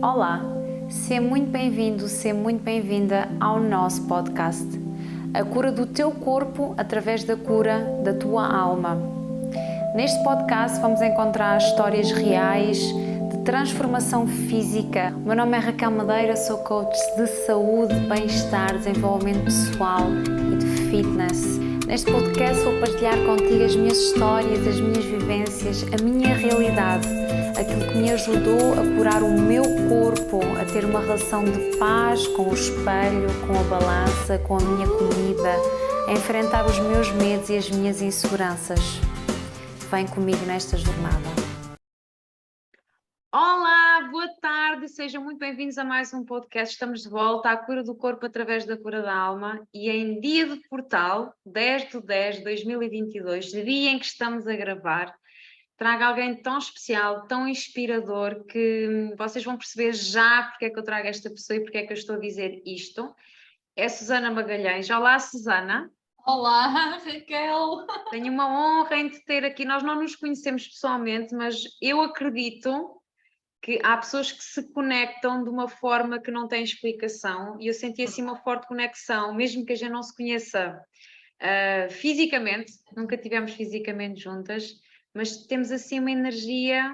Olá, seja muito bem-vindo, seja muito bem-vinda ao nosso podcast. A cura do teu corpo através da cura da tua alma. Neste podcast vamos encontrar histórias reais de transformação física. O meu nome é Raquel Madeira, sou coach de saúde, bem-estar, desenvolvimento pessoal e de fitness. Neste podcast vou partilhar contigo as minhas histórias, as minhas vivências, a minha realidade, aquilo que me ajudou a curar o meu corpo, a ter uma relação de paz com o espelho, com a balança, com a minha comida, a enfrentar os meus medos e as minhas inseguranças. Vem comigo nesta jornada. Olá, boa tarde, sejam muito bem-vindos a mais um podcast. Estamos de volta à cura do corpo através da cura da alma e em dia de portal, 10/10/2022, dia em que estamos a gravar, trago alguém tão especial, tão inspirador, que vocês vão perceber já porque é que eu trago esta pessoa e porque é que eu estou a dizer isto. É Susana Magalhães. Olá, Susana. Olá, Raquel! Tenho uma honra em te ter aqui. Nós não nos conhecemos pessoalmente, mas eu acredito que há pessoas que se conectam de uma forma que não tem explicação e eu senti assim uma forte conexão, mesmo que a gente não se conheça fisicamente, nunca tivemos fisicamente juntas, mas temos assim uma energia,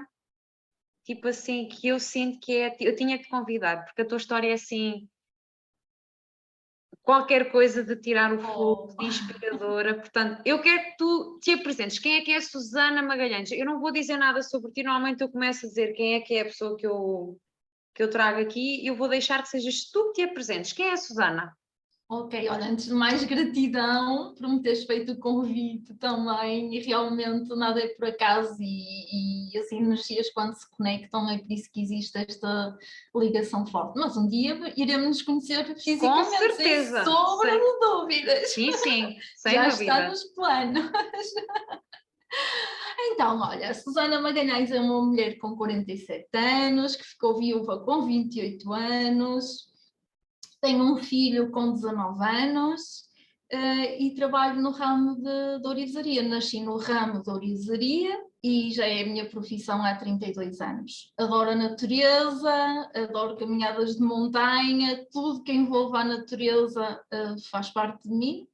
tipo assim, que eu sinto que é, eu tinha que te convidar, porque a tua história é assim, qualquer coisa de tirar o fogo, de inspiradora. Portanto, eu quero que tu te apresentes. Quem é a Susana Magalhães? Eu não vou dizer nada sobre ti, normalmente eu começo a dizer quem é a pessoa que eu trago aqui e eu vou deixar que sejas tu que te apresentes. Quem é a Susana? Ok, olha, antes de mais, gratidão por me teres feito o convite também, e realmente nada é por acaso, e as energias quando se conectam é por isso que existe esta ligação forte. Mas um dia iremos nos conhecer fisicamente, Com certeza, sem sombra de dúvidas. Sim, sim, sem Já dúvida. está nos planos. Então, olha, a Susana Magalhães é uma mulher com 47 anos, que ficou viúva com 28 anos, tenho um filho com 19 anos e trabalho no ramo de ourivesaria. Nasci no ramo de ourivesaria e já é a minha profissão há 32 anos. Adoro a natureza, adoro caminhadas de montanha, tudo que envolva a natureza faz parte de mim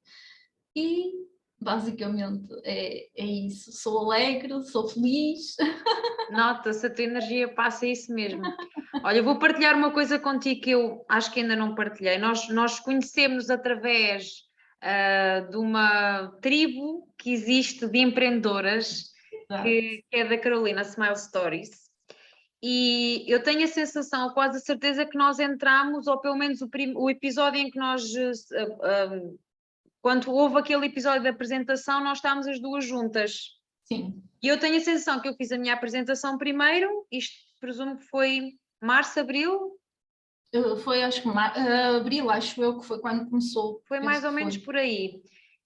e basicamente é isso. Sou alegre, sou feliz. Nota-se, a tua energia passa isso mesmo. Olha, eu vou partilhar uma coisa contigo que eu acho que ainda não partilhei. Nós conhecemos através de uma tribo que existe de empreendedoras, que é da Carolina Smile Stories. E eu tenho a sensação, quase a certeza, que nós entramos, ou pelo menos o episódio em que nós, quando houve aquele episódio da apresentação, nós estávamos as duas juntas. Sim. E eu tenho a sensação que eu fiz a minha apresentação primeiro, isto presumo que foi março, abril? Foi, acho que abril, acho eu, que foi quando começou. Foi mais Penso ou que menos foi. por aí.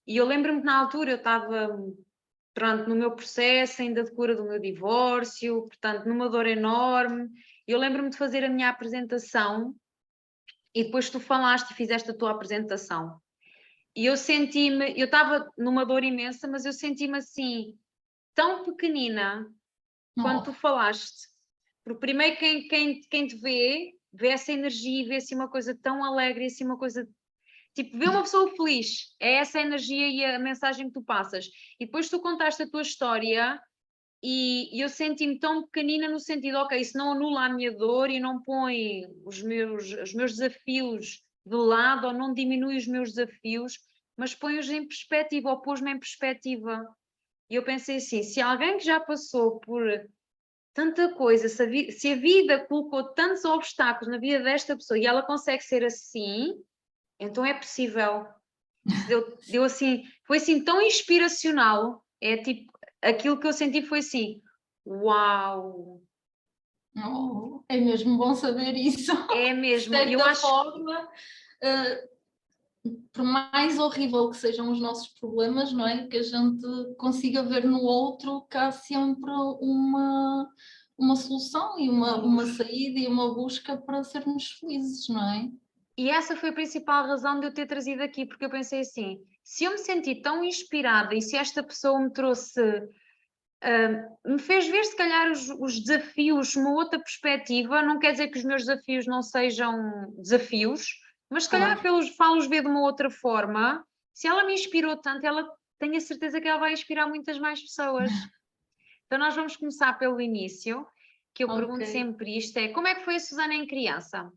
E eu lembro-me que na altura eu estava, pronto, no meu processo ainda de cura do meu divórcio, portanto, numa dor enorme. Eu lembro-me de fazer a minha apresentação e depois tu falaste e fizeste a tua apresentação. E eu senti-me, eu estava numa dor imensa, mas eu senti-me assim, tão pequenina quando tu falaste. Porque primeiro quem te vê essa energia e vê assim uma coisa tão alegre, assim uma coisa. Tipo, vê uma pessoa feliz, é essa a energia e a mensagem que tu passas. E depois tu contaste a tua história e eu senti-me tão pequenina no sentido, ok, isso não anula a minha dor e não põe os meus desafios de lado ou não diminui os meus desafios, mas põe-os em perspectiva ou pôs-me em perspectiva. E eu pensei assim, se alguém que já passou por tanta coisa, se a vida colocou tantos obstáculos na vida desta pessoa e ela consegue ser assim, então é possível. Deu assim, foi assim tão inspiracional. É tipo, aquilo que eu senti foi assim, uau! É mesmo bom saber isso. É De mesmo, eu certa acho. forma, por mais horrível que sejam os nossos problemas, não é? Que a gente consiga ver no outro que há sempre uma solução e uma saída e uma busca para sermos felizes, não é? E essa foi a principal razão de eu ter trazido aqui, porque eu pensei assim: se eu me senti tão inspirada e se esta pessoa me trouxe me fez ver se calhar os desafios, uma outra perspectiva. Não quer dizer que os meus desafios não sejam desafios, mas se calhar falo-os ver de uma outra forma. Se ela me inspirou tanto, ela tenho a certeza que ela vai inspirar muitas mais pessoas. Então nós vamos começar pelo início, que eu pergunto sempre isto, é como é que foi a Susana em criança?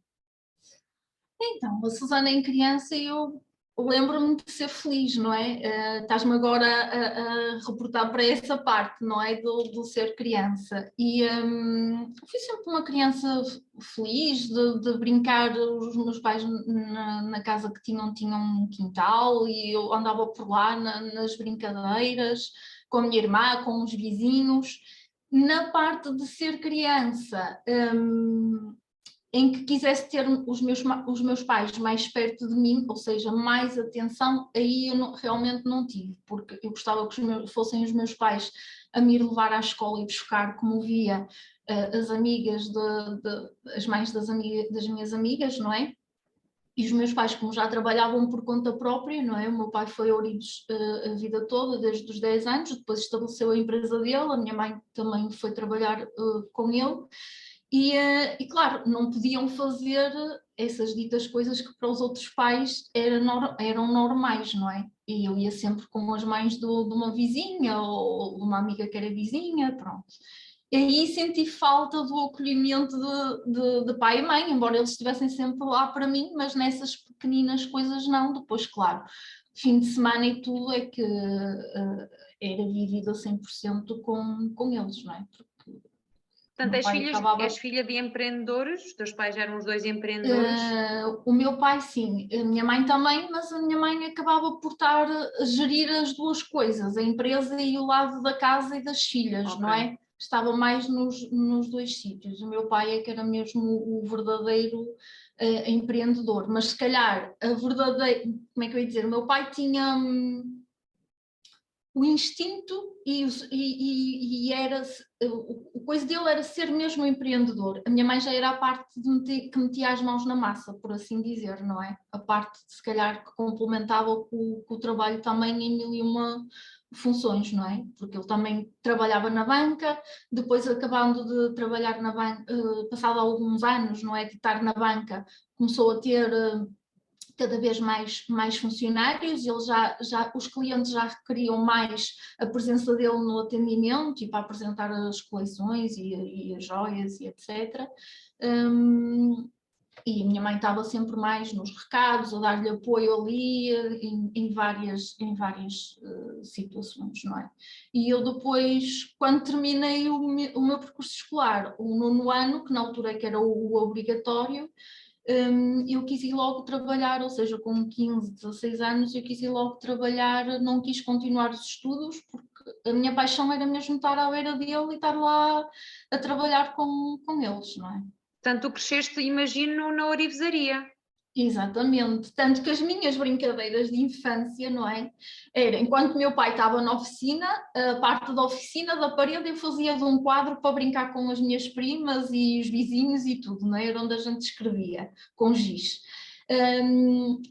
Então, a Susana em criança, eu lembro-me de ser feliz, não é? Estás-me agora a reportar para essa parte, não é? Do ser criança. E fui sempre uma criança feliz de brincar. Os meus pais na casa que tinham um quintal e eu andava por lá nas brincadeiras com a minha irmã, com os vizinhos. Na parte de ser criança, em que quisesse ter os meus pais mais perto de mim, ou seja, mais atenção, aí eu realmente não tive, porque eu gostava que fossem os meus pais a me ir levar à escola e buscar, como via as amigas, as mães das minhas amigas, não é? E os meus pais, como já trabalhavam por conta própria, não é? O meu pai foi ourives a vida toda, desde os 10 anos, depois estabeleceu a empresa dele, a minha mãe também foi trabalhar com ele. E claro, não podiam fazer essas ditas coisas que para os outros pais eram normais, não é? E eu ia sempre com as mães de uma vizinha ou de uma amiga que era vizinha, pronto. E aí senti falta do acolhimento de pai e mãe, embora eles estivessem sempre lá para mim, mas nessas pequeninas coisas não. Depois, claro, fim de semana e tudo é que era vivido a 100% com eles, não é? Portanto, és filha de empreendedores? Os teus pais eram os dois empreendedores? O meu pai sim, a minha mãe também, mas a minha mãe acabava por estar a gerir as duas coisas, a empresa e o lado da casa e das filhas, não é? Estava mais nos dois sítios. O meu pai é que era mesmo o verdadeiro empreendedor, mas se calhar a verdadeira, como é que eu ia dizer? O meu pai tinha o instinto e era o coisa dele era ser mesmo empreendedor. A minha mãe já era a parte que metia as mãos na massa, por assim dizer, não é? A parte se calhar que complementava com o trabalho também em mil e uma funções, não é? Porque ele também trabalhava na banca, depois acabando de trabalhar na banca, passado alguns anos, não é, de estar na banca, começou a ter cada vez mais funcionários, os clientes já requeriam mais a presença dele no atendimento e para apresentar as coleções e as joias e etc. E a minha mãe estava sempre mais nos recados, a dar-lhe apoio ali em várias situações, não é? E eu depois, quando terminei o meu percurso escolar, o 9º ano, que na altura que era o obrigatório, eu quis ir logo trabalhar, ou seja, com 15, 16 anos, eu quis ir logo trabalhar, não quis continuar os estudos, porque a minha paixão era mesmo estar à beira dele e estar lá a trabalhar com eles, não é? Portanto, tu cresceste, imagino, na orivesaria. Exatamente, tanto que as minhas brincadeiras de infância, não é? Era, enquanto meu pai estava na oficina, a parte da oficina, da parede, eu fazia de um quadro para brincar com as minhas primas e os vizinhos e tudo, não é? Era onde a gente escrevia, com giz.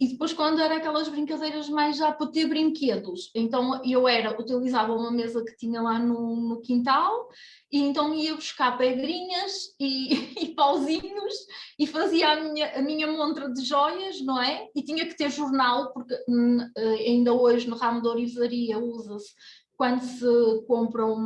E depois quando era aquelas brincadeiras mais já para ter brinquedos, então eu utilizava uma mesa que tinha lá no quintal, e então ia buscar pedrinhas e pauzinhos e fazia a minha montra de joias, não é? E tinha que ter jornal, porque ainda hoje no ramo da orivesaria usa-se quando se compram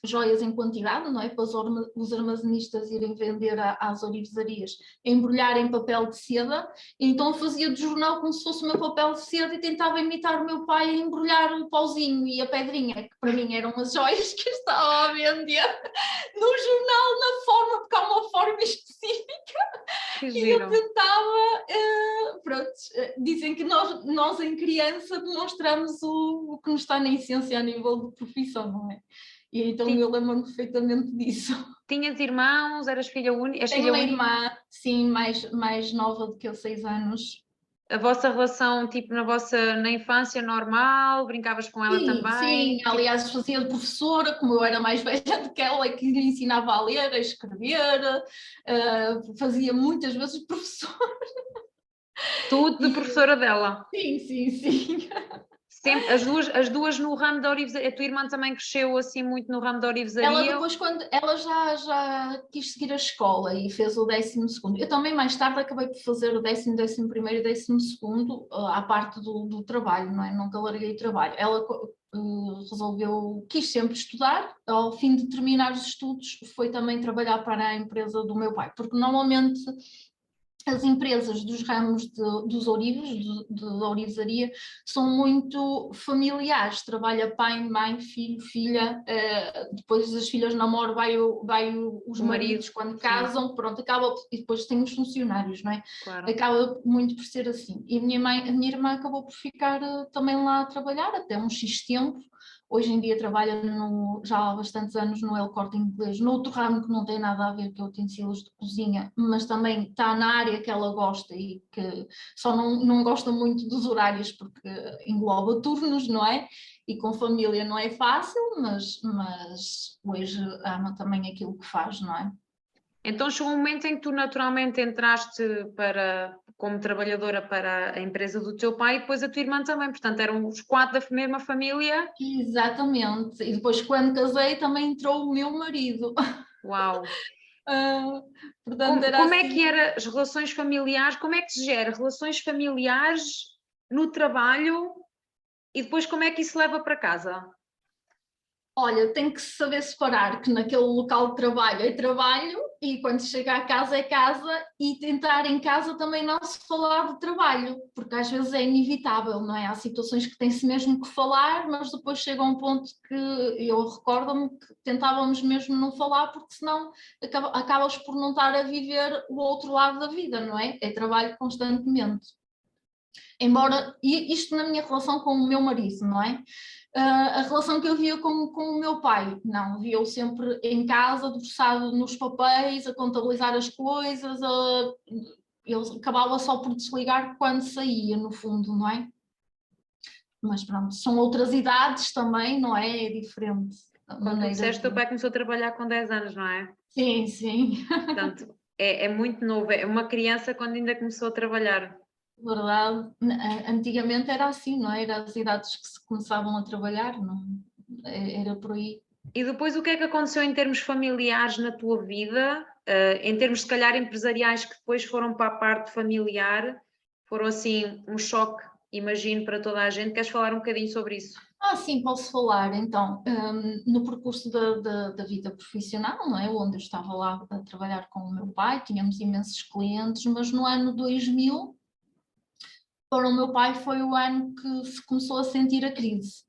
joias em quantidade, não é? Para os armazenistas irem vender às orivesarias, embrulhar em papel de seda. Então eu fazia de jornal como se fosse o meu papel de seda e tentava imitar o meu pai a embrulhar o pauzinho e a pedrinha, que para mim eram as joias que eu estava a vender no jornal, na forma, porque há uma forma específica. Que e giro. eu tentava, pronto, dizem que nós em criança demonstramos o que nos está na essência a nível de profissão, não é? E então eu lembro-me perfeitamente disso. Tinhas irmãos? Eras filha única? Tenho uma irmã, sim, mais nova do que eu, 6 anos. A vossa relação, tipo, na infância normal? Brincavas com ela também? Sim, aliás fazia de professora, como eu era mais velha do que ela, que lhe ensinava a ler, a escrever, fazia muitas vezes de professora. Tudo de professora dela? Sim. Sempre, as duas no ramo da orivesaria. A tua irmã também cresceu assim muito no ramo da orivesaria? Ela depois, quando ela já quis seguir a escola e fez o 12º, eu também mais tarde acabei por fazer o 10º, 11º e 12º à parte do trabalho, não é? Nunca larguei o trabalho. Ela resolveu, quis sempre estudar, ao fim de terminar os estudos foi também trabalhar para a empresa do meu pai, porque normalmente as empresas dos ramos dos ourivos, da ourivesaria, são muito familiares, trabalha pai, mãe, filho, filha, depois as filhas namoram, os maridos quando casam, pronto, acaba, e depois tem os funcionários, não é? Claro. Acaba muito por ser assim. E a minha irmã acabou por ficar também lá a trabalhar até um X tempo. Hoje em dia trabalha já há bastantes anos no El Corte Inglês, noutro ramo que não tem nada a ver, que é utensílios de cozinha, mas também está na área que ela gosta e que só não gosta muito dos horários porque engloba turnos, não é? E com família não é fácil, mas hoje ama também aquilo que faz, não é? Então chegou um momento em que tu naturalmente entraste como trabalhadora para a empresa do teu pai e depois a tua irmã também, portanto eram os 4 da mesma família. Exatamente, e depois quando casei também entrou o meu marido. Uau! Portanto, era como assim. é que eram as relações familiares, como é que se gera relações familiares no trabalho e depois como é que isso leva para casa? Olha, tem que saber separar que naquele local de trabalho é trabalho e quando chega a casa é casa e tentar em casa também não se falar de trabalho, porque às vezes é inevitável, não é? Há situações que tem-se mesmo que falar, mas depois chega um ponto que eu recordo-me que tentávamos mesmo não falar porque senão acabas por não estar a viver o outro lado da vida, não é? É trabalho constantemente. Embora, isto na minha relação com o meu marido, não é? A relação que eu via com o meu pai, não, via-o sempre em casa, debruçado nos papéis, a contabilizar as coisas, ele acabava só por desligar quando saía, no fundo, não é? Mas pronto, são outras idades também, não é? É diferente. Como tu disseste, o teu pai começou a trabalhar com 10 anos, não é? Sim, sim. Portanto, é muito novo, é uma criança quando ainda começou a trabalhar. Verdade. Antigamente era assim, não é? Era as idades que se começavam a trabalhar, não? Era por aí. E depois o que é que aconteceu em termos familiares na tua vida, em termos se calhar empresariais que depois foram para a parte familiar, foram assim um choque, imagino, para toda a gente. Queres falar um bocadinho sobre isso? Sim, posso falar. Então, no percurso da vida profissional, não é? Onde eu estava lá a trabalhar com o meu pai, tínhamos imensos clientes, mas no ano 2000, para o meu pai, foi o ano que se começou a sentir a crise.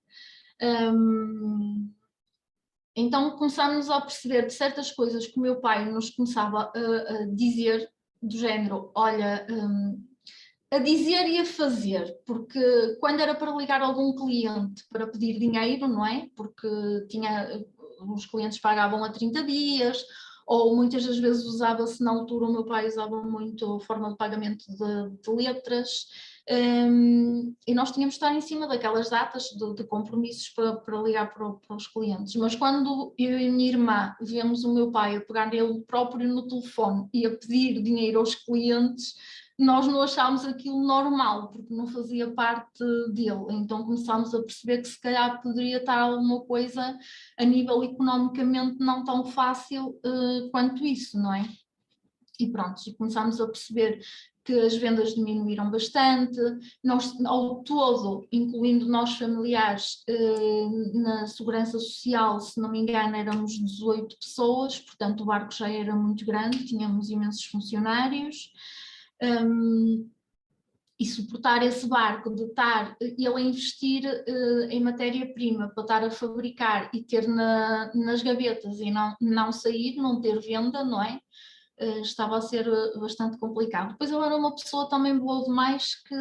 Então, começámos a perceber de certas coisas que o meu pai nos começava a dizer, do género: olha. A dizer e a fazer, porque quando era para ligar a algum cliente para pedir dinheiro, não é? Porque os clientes pagavam a 30 dias, ou muitas das vezes usava-se na altura, o meu pai usava muito a forma de pagamento de letras, e nós tínhamos de estar em cima daquelas datas de compromissos para ligar para os clientes. Mas quando eu e a minha irmã vemos o meu pai a pegar ele próprio no telefone e a pedir dinheiro aos clientes, nós não achámos aquilo normal, porque não fazia parte dele. Então começámos a perceber que se calhar poderia estar alguma coisa a nível economicamente não tão fácil quanto isso, não é? E pronto, e começámos a perceber que as vendas diminuíram bastante, nós ao todo, incluindo nós familiares, na Segurança Social, se não me engano, éramos 18 pessoas, portanto o barco já era muito grande, tínhamos imensos funcionários. E suportar esse barco de estar ele a investir em matéria-prima para estar a fabricar e ter nas gavetas e não sair, não ter venda, não é? Estava a ser bastante complicado. Depois eu era uma pessoa também boa demais que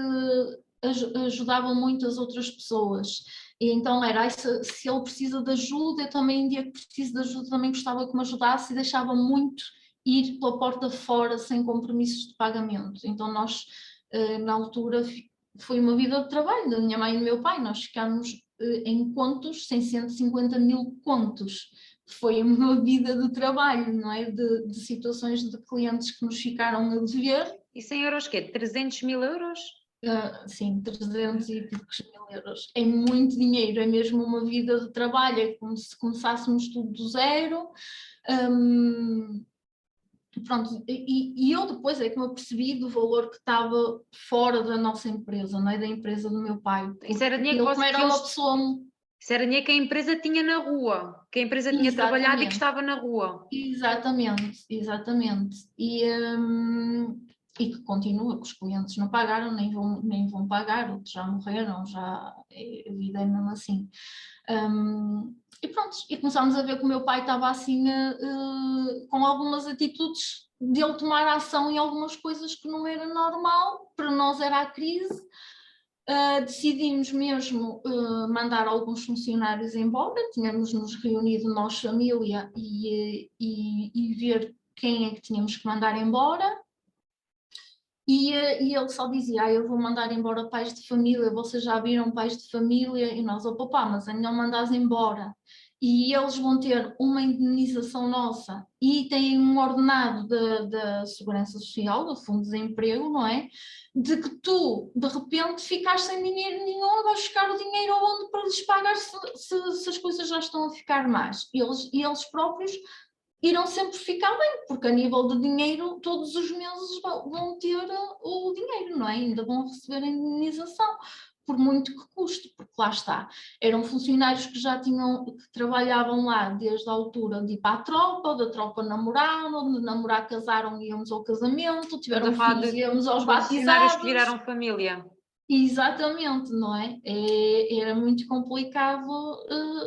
ajudava muito as outras pessoas. E então era, se ele precisa de ajuda, eu também, um dia que preciso de ajuda, também gostava que me ajudasse e deixava muito ir pela porta fora sem compromissos de pagamento. Então nós, na altura, foi uma vida de trabalho da minha mãe e do meu pai, nós ficámos em contos, 150 mil contos. Foi uma vida de trabalho, não é? De situações de clientes que nos ficaram a dever. Isso em euros quê? 300 mil euros? Sim, 300 e poucos mil euros. É muito dinheiro, é mesmo uma vida de trabalho, é como se começássemos tudo do zero. Pronto, e eu depois é que me apercebi do valor que estava fora da nossa empresa, não é? Da empresa do meu pai. Isso era dinheiro Ele, como que era eles. uma pessoa. Isso era dinheiro que a empresa tinha na rua, que a empresa tinha trabalhado e que Exatamente. estava na rua. Exatamente, exatamente. E que continua, que os clientes não pagaram, nem vão pagar, outros já morreram, a vida é mesmo assim. E pronto, e começámos a ver que o meu pai estava assim com algumas atitudes de ele tomar ação em algumas coisas que não era normal, para nós era a crise. Decidimos mesmo mandar alguns funcionários embora, tínhamos nos reunido nós, família, e ver quem é que tínhamos que mandar embora. E ele só dizia, eu vou mandar embora pais de família, vocês já viram pais de família? E nós, papá, mas é melhor mandares embora. E eles vão ter uma indenização nossa e têm um ordenado da Segurança Social, do Fundo de Desemprego, não é? De que tu, de repente, ficaste sem dinheiro nenhum, vais buscar o dinheiro aonde para lhes pagar se as coisas já estão a ficar más. Eles próprios irão sempre ficar bem, porque a nível de dinheiro, todos os meses vão ter o dinheiro, não é? Ainda vão receber a indenização, por muito que custe, porque lá está. Eram funcionários que já que trabalhavam lá desde a altura de ir para a tropa, da tropa namoraram, de namorar casaram, íamos ao casamento, Estamos a tiveram falar filhos, de íamos aos funcionários que batizados. viraram família. Exatamente, não é? Era muito complicado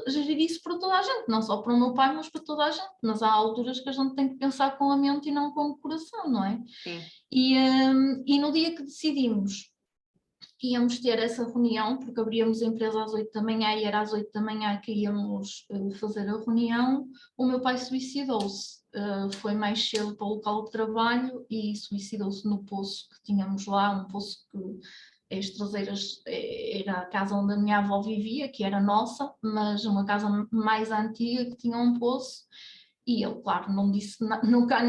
gerir isso para toda a gente, não só para o meu pai, mas para toda a gente. Mas há alturas que a gente tem que pensar com a mente e não com o coração, não é? Sim. E no dia que decidimos que íamos ter essa reunião, porque abríamos a empresa às 8 da manhã e era às 8 da manhã que íamos fazer a reunião, o meu pai suicidou-se. Foi mais cedo para o local de trabalho e suicidou-se no poço que tínhamos lá, um poço que as traseiras era a casa onde a minha avó vivia, que era nossa, mas uma casa mais antiga que tinha um poço. E ele, claro, não disse, nunca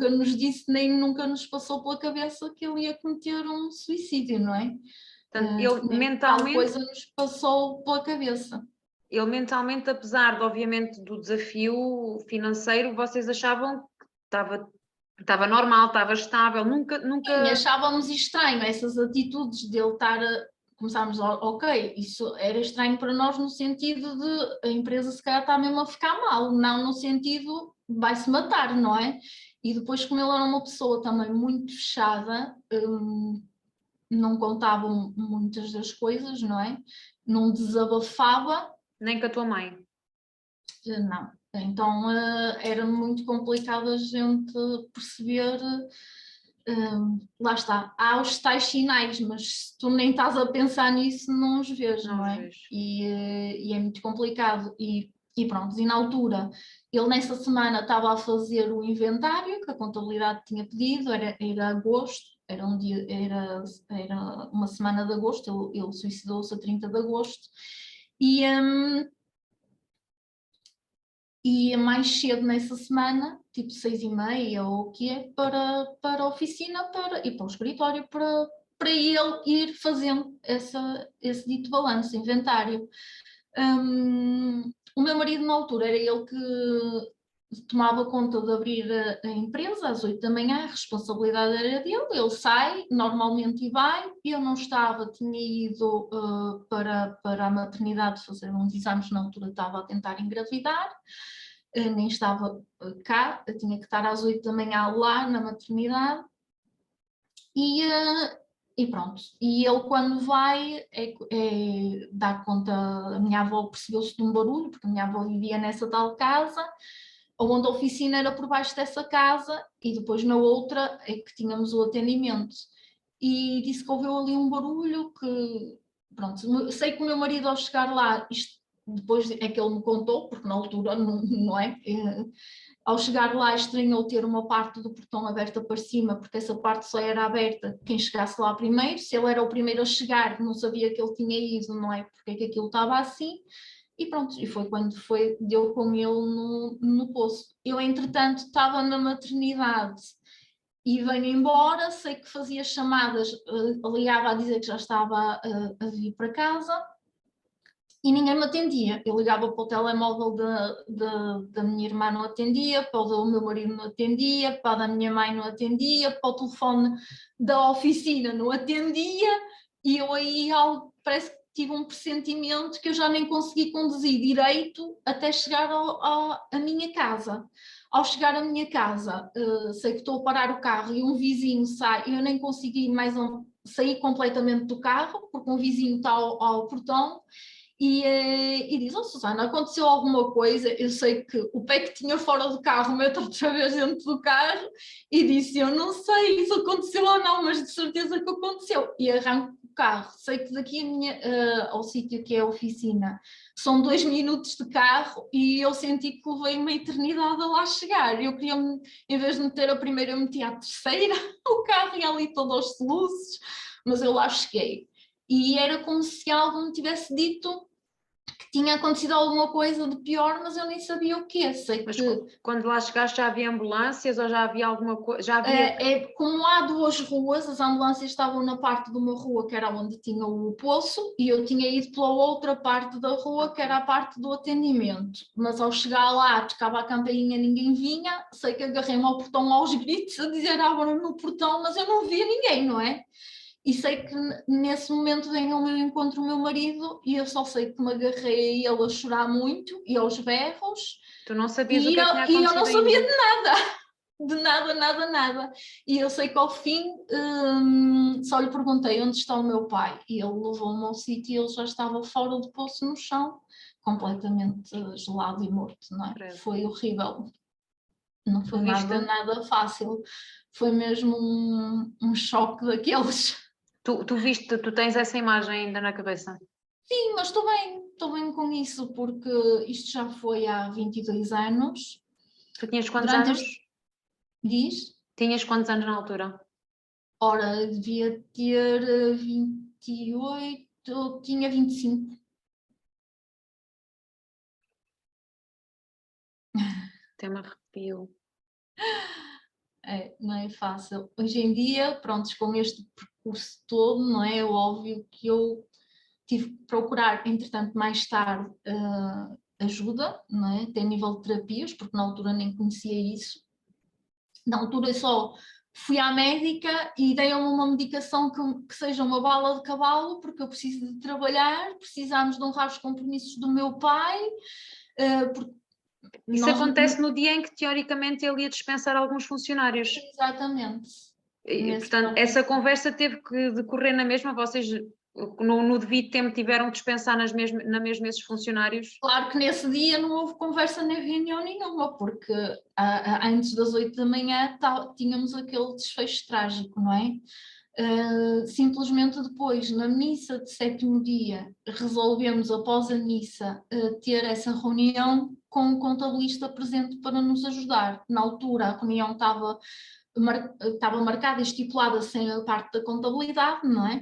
nos disse, nem nunca nos passou pela cabeça que ele ia cometer um suicídio, não é? Portanto, ele Nem tal mentalmente, coisa nos passou pela cabeça. ele mentalmente, apesar de, obviamente, do desafio financeiro, vocês achavam que estava normal, estava estável, nunca, Sim, nunca. achávamos estranho essas atitudes dele estar a. Começámos, ok, isso era estranho para nós no sentido de a empresa se calhar está mesmo a ficar mal, não no sentido vai-se matar, não é? E depois, como ele era uma pessoa também muito fechada, não contavam muitas das coisas, não é? Não desabafava, Nem com a tua mãe. não. Então era muito complicado a gente perceber. Lá está, há os tais sinais, mas se tu nem estás a pensar nisso, não os vês, Não não os é? vejo. E é muito complicado. E pronto, e na altura, ele nessa semana estava a fazer o inventário que a contabilidade tinha pedido, era agosto, era um dia, era uma semana de agosto, ele suicidou-se a 30 de agosto, e, ia mais cedo nessa semana, tipo 6h30 ou o que é, para a oficina e para o escritório, para ele ir fazendo esse dito balanço, inventário. O meu marido na altura era ele que tomava conta de abrir a empresa às 8 da manhã, a responsabilidade era dele, ele sai normalmente e vai, eu não estava, tinha ido para a maternidade fazer uns exames, na altura estava a tentar engravidar, nem estava cá, eu tinha que estar às 8 da manhã lá na maternidade e pronto. E ele quando vai dá conta, a minha avó percebeu-se de um barulho, porque a minha avó vivia nessa tal casa, onde a oficina era por baixo dessa casa e depois na outra é que tínhamos o atendimento. E disse que ouviu ali um barulho que, pronto, sei que o meu marido ao chegar lá, isto depois é que ele me contou, porque na altura não é? Ao chegar lá estranhou ter uma parte do portão aberta para cima, porque essa parte só era aberta quem chegasse lá primeiro. Se ele era o primeiro a chegar, não sabia que ele tinha ido, não é? Porque é que aquilo estava assim. E pronto, e foi quando deu com ele no poço. Eu, entretanto, estava na maternidade e venho embora, sei que fazia chamadas, ligava a dizer que já estava a vir para casa e ninguém me atendia. Eu ligava para o telemóvel da minha irmã, não atendia, para o do meu marido não atendia, para o da minha mãe não atendia, para o telefone da oficina não atendia, e eu aí parece que tive um pressentimento que eu já nem consegui conduzir direito até chegar à minha casa. Ao chegar à minha casa, sei que estou a parar o carro e um vizinho sai, eu nem consegui sair completamente do carro, porque um vizinho está ao portão e diz, oh Susana, aconteceu alguma coisa? Eu sei que o pé que tinha fora do carro mete outra vez dentro do carro e disse, eu não sei se aconteceu ou não, mas de certeza que aconteceu. E arranco o carro. Sei que daqui ao sítio que é a oficina são 2 minutos de carro e eu senti que levei uma eternidade a lá chegar. Eu queria, em vez de meter a primeira, eu meti a terceira, o carro ia ali todo aos soluços, mas eu lá cheguei. E era como se algo me tivesse dito que tinha acontecido alguma coisa de pior, mas eu nem sabia o quê. Sei Mas que quando lá chegaste já havia ambulâncias ou já havia alguma coisa? Já havia... como há 2 ruas, as ambulâncias estavam na parte de uma rua que era onde tinha o poço e eu tinha ido pela outra parte da rua que era a parte do atendimento. Mas ao chegar lá, tocava a campainha, ninguém vinha. Sei que agarrei-me ao portão aos gritos a dizer abram no portão, mas eu não via ninguém, não é? E sei que nesse momento vem ao meu encontro o meu marido e eu só sei que me agarrei a ele a chorar muito e aos berros Tu não sabias o que é que tinha e eu não acontecido sabia ainda. de nada, de nada, nada, nada. E eu sei que ao fim só lhe perguntei onde está o meu pai e ele levou-me ao sítio e ele já estava fora do poço no chão, completamente gelado e morto, não é? Credo. Foi horrível, não Tu foi viste? nada fácil, foi mesmo um choque daqueles. Tu viste, tu tens essa imagem ainda na cabeça? Sim, mas estou bem com isso, porque isto já foi há 22 anos. Tu tinhas quantos Durante anos? este diz, Tinhas quantos anos na altura? ora, devia ter 28, tinha 25. Até me arrepio. Não é fácil. Hoje em dia, pronto, com este percurso todo, não é? É óbvio que eu tive que procurar, entretanto, mais tarde, ajuda, não é? Até a nível de terapias, porque na altura nem conhecia isso. Na altura eu só fui à médica e dei-me uma medicação que seja uma bala de cavalo, porque eu preciso de trabalhar, precisamos de honrar os compromissos do meu pai, porque Isso nós... acontece no dia em que teoricamente ele ia dispensar alguns funcionários. Exatamente. E, Nesse portanto, próprio... essa conversa teve que decorrer na mesma, vocês no devido tempo tiveram que dispensar na mesma esses funcionários? Claro que nesse dia não houve conversa nem reunião nenhuma, porque antes das 8 da manhã tínhamos aquele desfecho trágico, não é? Simplesmente depois, na missa de 7º dia, resolvemos, após a missa, ter essa reunião com o contabilista presente para nos ajudar. Na altura, a reunião estava marcada e estipulada sem a parte da contabilidade, não é?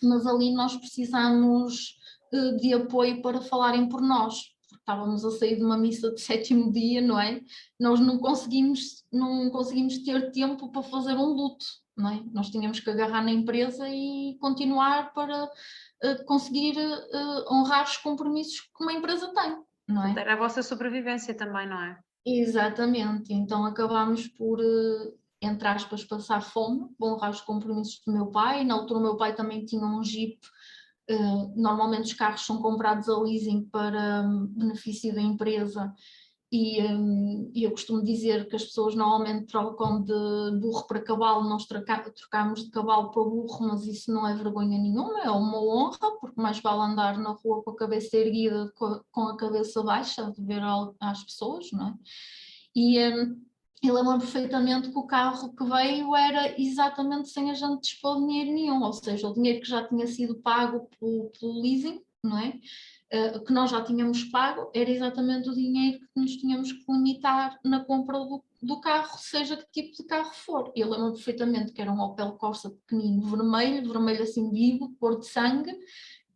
Mas ali nós precisamos de apoio para falarem por nós. Estávamos a sair de uma missa de 7º dia, não é? Nós não conseguimos ter tempo para fazer um luto, não é? Nós tínhamos que agarrar na empresa e continuar para conseguir honrar os compromissos que uma empresa tem, não é? Era a vossa sobrevivência também, não é? Exatamente, então acabámos por, entre aspas, passar fome, honrar os compromissos do meu pai. Na altura o meu pai também tinha um Jeep. Normalmente os carros são comprados a leasing para benefício da empresa e eu costumo dizer que as pessoas normalmente trocam de burro para cavalo, nós trocamos de cavalo para burro, mas isso não é vergonha nenhuma, é uma honra, porque mais vale andar na rua com a cabeça erguida com a cabeça baixa, de ver às pessoas, não é? E eu lembro perfeitamente que o carro que veio era exatamente sem a gente dispor de dinheiro nenhum, ou seja, o dinheiro que já tinha sido pago pelo leasing, não é? Que nós já tínhamos pago, era exatamente o dinheiro que nos tínhamos que limitar na compra do carro, seja que tipo de carro for. Eu lembro perfeitamente que era um Opel Corsa pequenino, vermelho assim vivo, cor de sangue,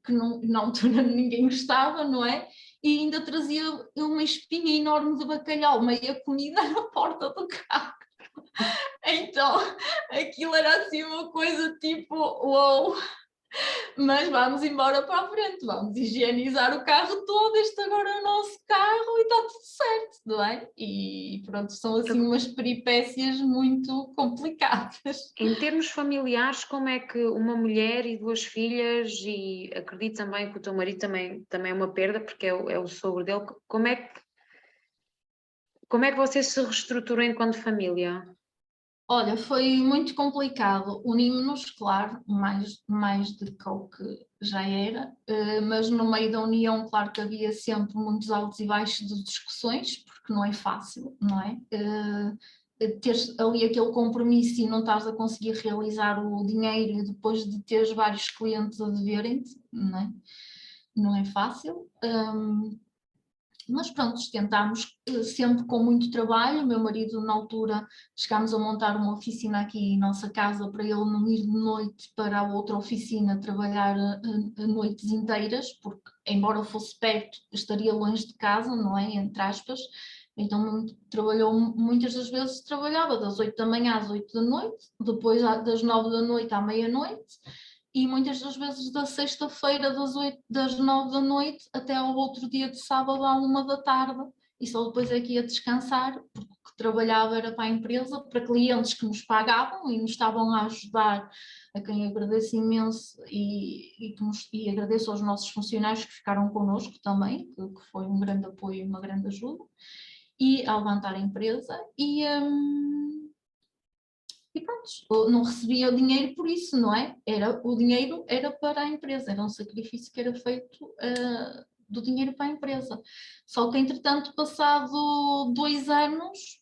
que na altura ninguém gostava, não é? E ainda trazia uma espinha enorme de bacalhau, meia comida na porta do carro. Então, aquilo era assim uma coisa tipo, uou, mas vamos embora para a frente, vamos higienizar o carro todo, este agora é o nosso carro e está tudo certo, não é? E pronto, são assim umas peripécias muito complicadas. Em termos familiares, como é que uma mulher e 2 filhas, e acredito também que o teu marido também é uma perda, porque é o sogro dele, como é que vocês se reestruturam enquanto família? Olha, foi muito complicado. Unimos-nos, claro, mais do que o que já era, mas no meio da união, claro que havia sempre muitos altos e baixos de discussões, porque não é fácil, não é? Teres ali aquele compromisso e não estás a conseguir realizar o dinheiro depois de teres vários clientes a deverem-te, não é? Não é fácil. Mas pronto, tentámos sempre com muito trabalho. O meu marido, na altura, chegámos a montar uma oficina aqui em nossa casa para ele não ir de noite para a outra oficina trabalhar a noites inteiras, porque, embora fosse perto, estaria longe de casa, não é? Entre aspas. Então, trabalhou, muitas das vezes trabalhava das 8 da manhã às 8 da noite, depois das 9 da noite à meia-noite, e muitas das vezes da sexta-feira das 9 da noite até ao outro dia de sábado à 1 da tarde, e só depois é que ia descansar, porque o que trabalhava era para a empresa, para clientes que nos pagavam e nos estavam a ajudar, a quem agradeço imenso e agradeço aos nossos funcionários que ficaram connosco também, que foi um grande apoio e uma grande ajuda, e a levantar a empresa, e pronto, não recebia o dinheiro por isso, não é? O dinheiro era para a empresa, era um sacrifício que era feito do dinheiro para a empresa. Só que, entretanto, passado 2 anos,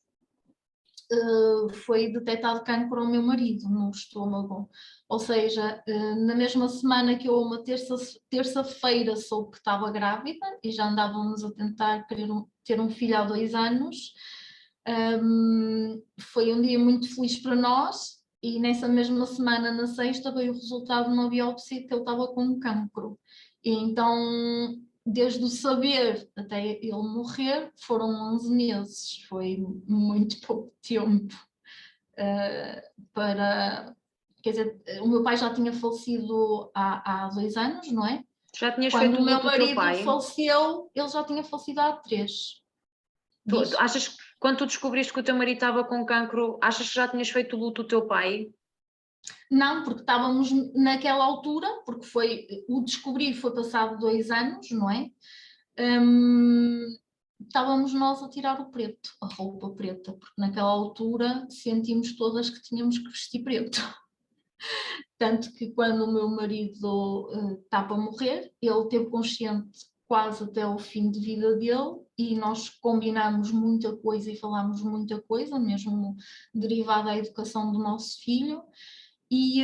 foi detectado cancro ao meu marido no estômago. Ou seja, na mesma semana que eu, uma terça-feira, soube que estava grávida e já andávamos a tentar ter um filho há 2 anos. Foi um dia muito feliz para nós e nessa mesma semana, na sexta, veio o resultado de uma biópsia que ele estava com cancro. E então, desde o saber até ele morrer, foram 11 meses, foi muito pouco tempo para... Quer dizer, o meu pai já tinha falecido há 2 anos, não é? Já tinhas Quando feito o o meu luto do teu marido pai? faleceu, ele já tinha falecido há 3. Tu achas que quando tu descobriste que o teu marido estava com cancro, achas que já tinhas feito o luto do teu pai? Não, porque estávamos naquela altura, porque o descobrir foi passado 2 anos, não é? Estávamos nós a tirar o preto, a roupa preta, porque naquela altura sentimos todas que tínhamos que vestir preto. Tanto que quando o meu marido está para morrer, ele teve consciente quase até o fim de vida dele e nós combinamos muita coisa e falámos muita coisa, mesmo derivada da educação do nosso filho. E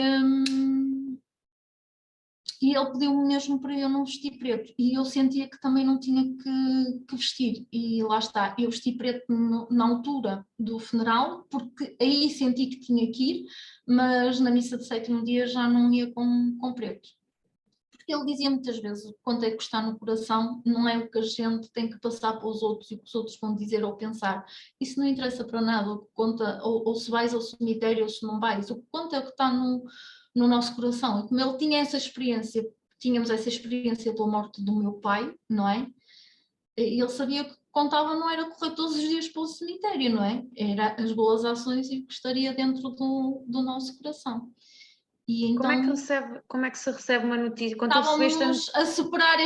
ele pediu-me mesmo para eu não vestir preto e eu sentia que também não tinha que vestir e lá está, eu vesti preto na altura do funeral porque aí senti que tinha que ir, mas na missa de 7º dia já não ia com preto. Porque ele dizia muitas vezes, quanto é que está no coração, não é o que a gente tem que passar para os outros e o que os outros vão dizer ou pensar. Isso não interessa para nada, o que conta, ou se vais ao cemitério ou se não vais, o que conta é o que está no nosso coração. E como ele tinha essa experiência, tínhamos essa experiência pela morte do meu pai, não é? E ele sabia que contava não era correr todos os dias para o cemitério, não é? Era as boas ações e o que estaria dentro do nosso coração. E então Como é que se recebe uma notícia? Quando tu recebeste estávamos a superar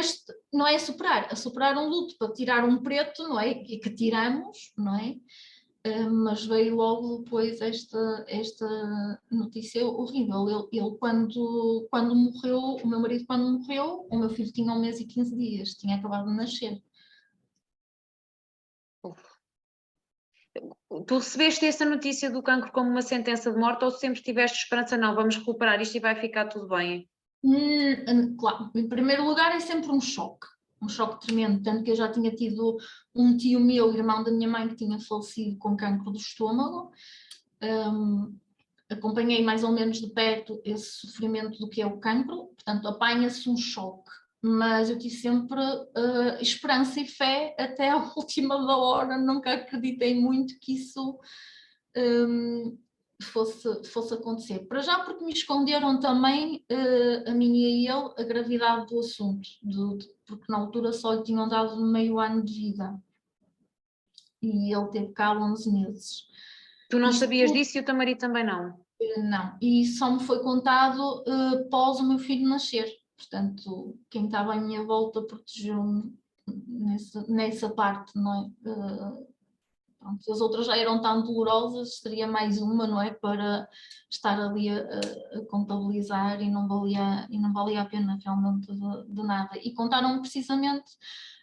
não é a superar um luto para tirar um preto, não é? E que tiramos, não é? Mas veio logo depois esta notícia horrível. Ele quando morreu, o meu marido quando morreu, o meu filho tinha 1 mês e 15 dias, tinha acabado de nascer. Tu recebeste essa notícia do cancro como uma sentença de morte ou sempre tiveste esperança? Não, vamos recuperar isto e vai ficar tudo bem. Claro, em primeiro lugar é sempre um choque tremendo, tanto que eu já tinha tido um tio meu, irmão da minha mãe, que tinha falecido com cancro do estômago. Acompanhei mais ou menos de perto esse sofrimento do que é o cancro, portanto apanha-se um choque, mas eu tive sempre esperança e fé até a última da hora, nunca acreditei muito que isso fosse acontecer. Para já porque me esconderam também, a mim e a ele, a gravidade do assunto, porque na altura só lhe tinham dado meio ano de vida e ele teve cá 11 meses. Tu não Isto sabias disso e o teu marido também não? Não, e só me foi contado após o meu filho nascer. Portanto, quem estava à minha volta protegeu-me nessa parte, não é? Pronto, as outras já eram tão dolorosas, seria mais uma, não é? Para estar ali a contabilizar e não valia a pena realmente de nada. E contaram-me precisamente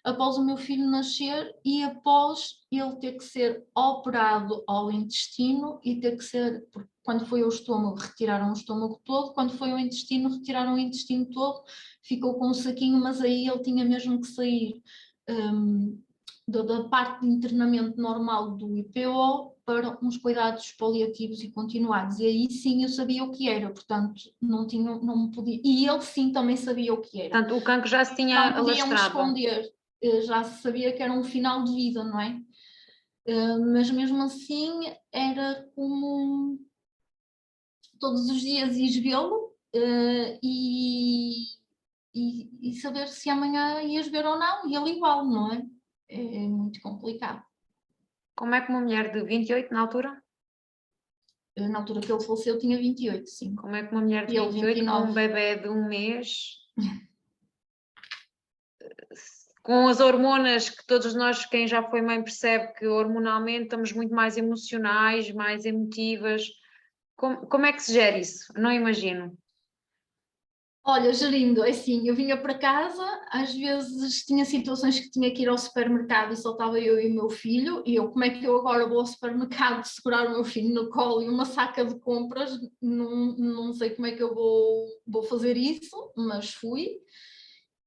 após o meu filho nascer e após ele ter que ser operado ao intestino e ter que ser, porque quando foi ao estômago retiraram o estômago todo, quando foi ao intestino retiraram o intestino todo, ficou com um saquinho, mas aí ele tinha mesmo que sair da parte de internamento normal do IPO para uns cuidados paliativos e continuados, e aí sim eu sabia o que era, portanto não me podia, e ele sim também sabia o que era. Portanto, o cancro já se tinha Não podiam-me alastrado. esconder, já se sabia que era um final de vida, não é? Mas mesmo assim era como todos os dias ir vê-lo e saber se amanhã ias ver ou não, e ele igual, não é? É muito complicado. Como é que uma mulher de 28 na altura? Na altura que ele faleceu eu tinha 28, sim. Como é que uma mulher de E ele 28 com um 29. bebê de 1 mês, com as hormonas que todos nós, quem já foi mãe percebe que hormonalmente estamos muito mais emocionais, mais emotivas. Como é que se gera isso? Não imagino. Olha, gerindo, é assim, eu vinha para casa, às vezes tinha situações que tinha que ir ao supermercado e só estava eu e o meu filho, e eu, como é que eu agora vou ao supermercado segurar o meu filho no colo e uma saca de compras, não sei como é que eu vou fazer isso, mas fui.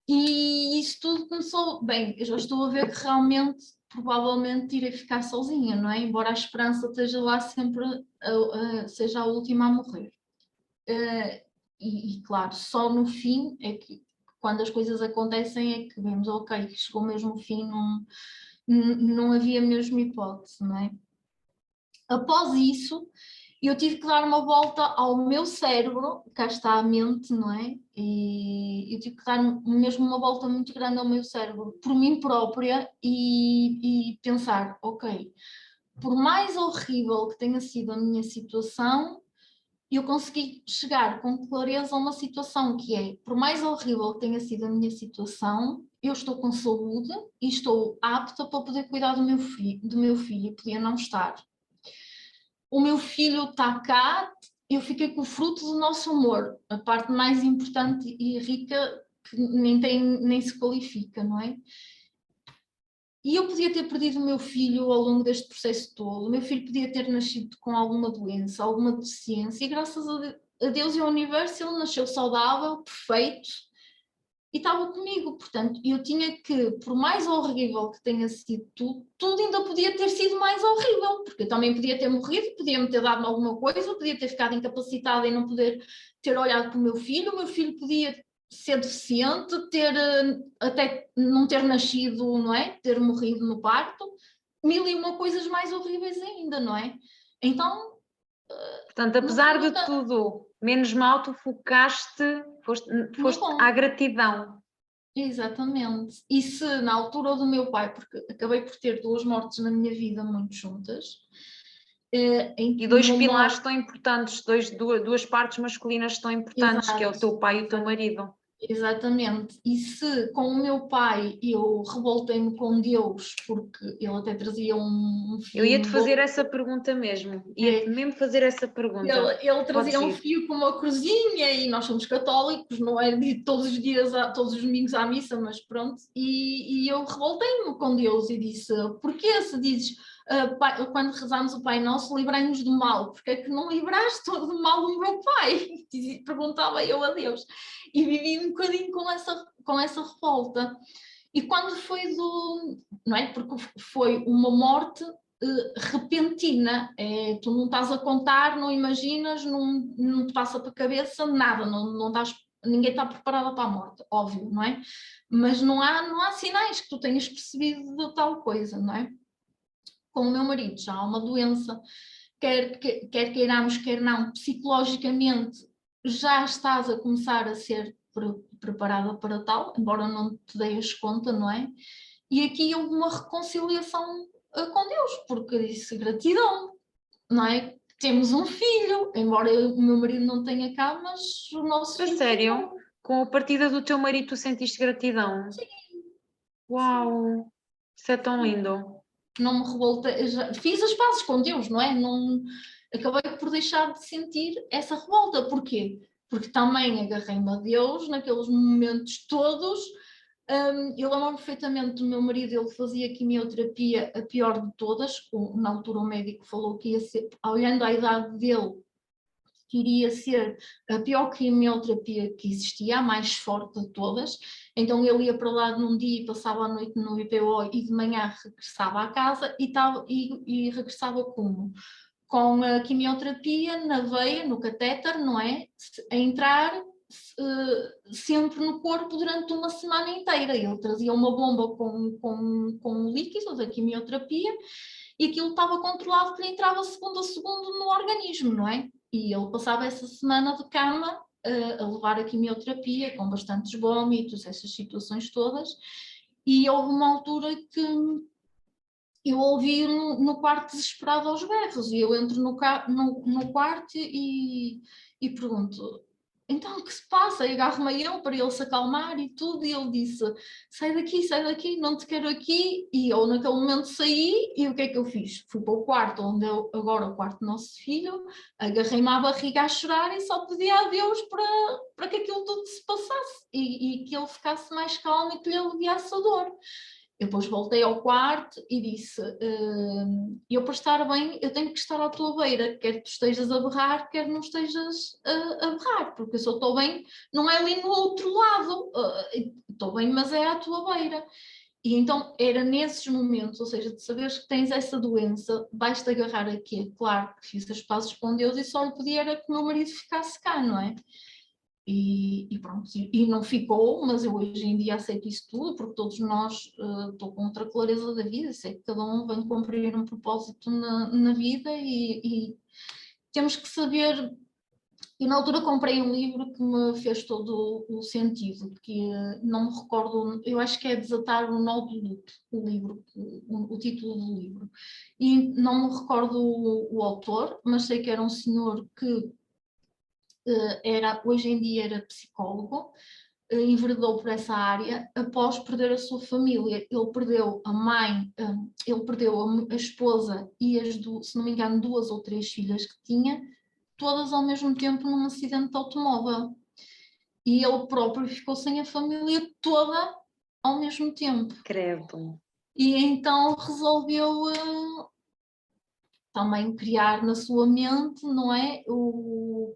E isso tudo começou, bem, eu já estou a ver que realmente, provavelmente irei ficar sozinha, não é? Embora a esperança esteja lá sempre, seja a última a morrer. E claro, só no fim é que, quando as coisas acontecem, é que vemos, ok, chegou mesmo o fim, não havia mesmo hipótese, não é? Após isso, eu tive que dar uma volta ao meu cérebro, cá está a mente, não é? E eu tive que dar mesmo uma volta muito grande ao meu cérebro, por mim própria, e pensar, ok, por mais horrível que tenha sido a minha situação, eu consegui chegar com clareza a uma situação que é, por mais horrível que tenha sido a minha situação, eu estou com saúde e estou apta para poder cuidar do meu filho, e podia não estar. O meu filho está cá, eu fiquei com o fruto do nosso amor, a parte mais importante e rica, que nem se qualifica, não é? E eu podia ter perdido o meu filho ao longo deste processo todo, o meu filho podia ter nascido com alguma doença, alguma deficiência, e graças a Deus e ao universo ele nasceu saudável, perfeito, e estava comigo. Portanto, eu tinha que, por mais horrível que tenha sido tudo ainda podia ter sido mais horrível, porque eu também podia ter morrido, podia-me ter dado alguma coisa, podia ter ficado incapacitada e não poder ter olhado para o meu filho podia ser deficiente, até não ter nascido, não é? Ter morrido no parto, mil e uma coisas mais horríveis ainda, não é? Então, Portanto, no apesar fundo, de tudo, menos mal, tu foste bom. à gratidão. Exatamente. E se na altura do meu pai, porque acabei por ter duas mortes na minha vida muito juntas, E dois uma pilares morte, tão importantes, duas partes masculinas tão importantes, que é o exato, teu pai e o teu marido. exatamente. E se com o meu pai eu revoltei-me com Deus, porque ele até trazia um Eu fio ia-te no fazer bolso, essa pergunta mesmo. Ia-te mesmo fazer essa pergunta. ele Podes trazia um ir. fio com uma cruzinha, e nós somos católicos, não é de todos os dias, todos os domingos à missa, mas pronto, e eu revoltei-me com Deus e disse, porquê se dizes, quando rezamos o Pai Nosso, livrai-nos do mal, porque é que não livraste do mal do meu pai? Perguntava eu a Deus, e vivi um bocadinho com essa revolta. E quando foi não é, porque foi uma morte repentina, tu não estás a contar, não imaginas, não te passa para a cabeça nada, não estás, ninguém está preparada para a morte, óbvio, não é? Mas não há sinais que tu tenhas percebido de tal coisa, não é? Com o meu marido já há uma doença quer queiramos, quer não, psicologicamente já estás a começar a ser preparada para tal, embora não te deias conta, não é? E aqui houve uma reconciliação com Deus, porque disse gratidão, não é? Temos um filho, embora o meu marido não tenha cá, mas o nosso A filho sério? ficou. Com a partida do teu marido tu sentiste gratidão? Sim, Uau! Isso é tão sim. lindo. Não me revoltei, fiz as pazes com Deus, não é? Não, acabei por deixar de sentir essa revolta. Porquê? Porque também agarrei-me a Deus naqueles momentos todos. Eu lembro-me perfeitamente do meu marido, ele fazia quimioterapia, a pior de todas. Na altura o médico falou que ia ser, olhando a idade dele, que iria ser a pior quimioterapia que existia, a mais forte de todas. Então ele ia para lá num dia e passava a noite no IPO e de manhã regressava à casa e regressava como? Com a quimioterapia na veia, no catéter, não é? A entrar sempre no corpo durante uma semana inteira. Ele trazia uma bomba com o líquido da quimioterapia e aquilo estava controlado que lhe entrava segundo a segundo no organismo, não é? E ele passava essa semana de cama a levar a quimioterapia com bastantes vômitos, essas situações todas. E houve uma altura que eu ouvi no quarto desesperado aos berros e eu entro no quarto e pergunto, então o que se passa? E agarro-me eu para ele se acalmar e tudo, e ele disse, sai daqui, não te quero aqui. E eu naquele momento saí e o que é que eu fiz? Fui para o quarto, onde eu, agora o quarto do nosso filho, agarrei-me à barriga a chorar e só pedi a Deus para que aquilo tudo se passasse e que ele ficasse mais calmo e que lhe aliviasse a dor. Eu depois voltei ao quarto e disse, eu para estar bem, eu tenho que estar à tua beira, quer tu estejas a berrar, quer não estejas a berrar, porque se eu estou bem, não é ali no outro lado, estou bem, mas é à tua beira. E então era nesses momentos, ou seja, de saberes que tens essa doença, vais-te agarrar aqui. Claro que fiz as pazes com Deus e só lhe pedia era que o meu marido ficasse cá, não é? E pronto, e não ficou, mas eu hoje em dia aceito isso tudo, porque todos nós estou com outra clareza da vida, sei que cada um vem cumprir um propósito na vida e temos que saber. Eu na altura comprei um livro que me fez todo o sentido, que não me recordo, eu acho que é Desatar o Nó do Luto, o livro, o título do livro. E não me recordo o autor, mas sei que era um senhor que hoje em dia era psicólogo, enveredou por essa área após perder a sua família. Ele perdeu a mãe, ele perdeu a esposa e se não me engano, 2 ou 3 filhas que tinha, todas ao mesmo tempo num acidente de automóvel. E ele próprio ficou sem a família toda ao mesmo tempo. Credo. E então resolveu também criar na sua mente, não é?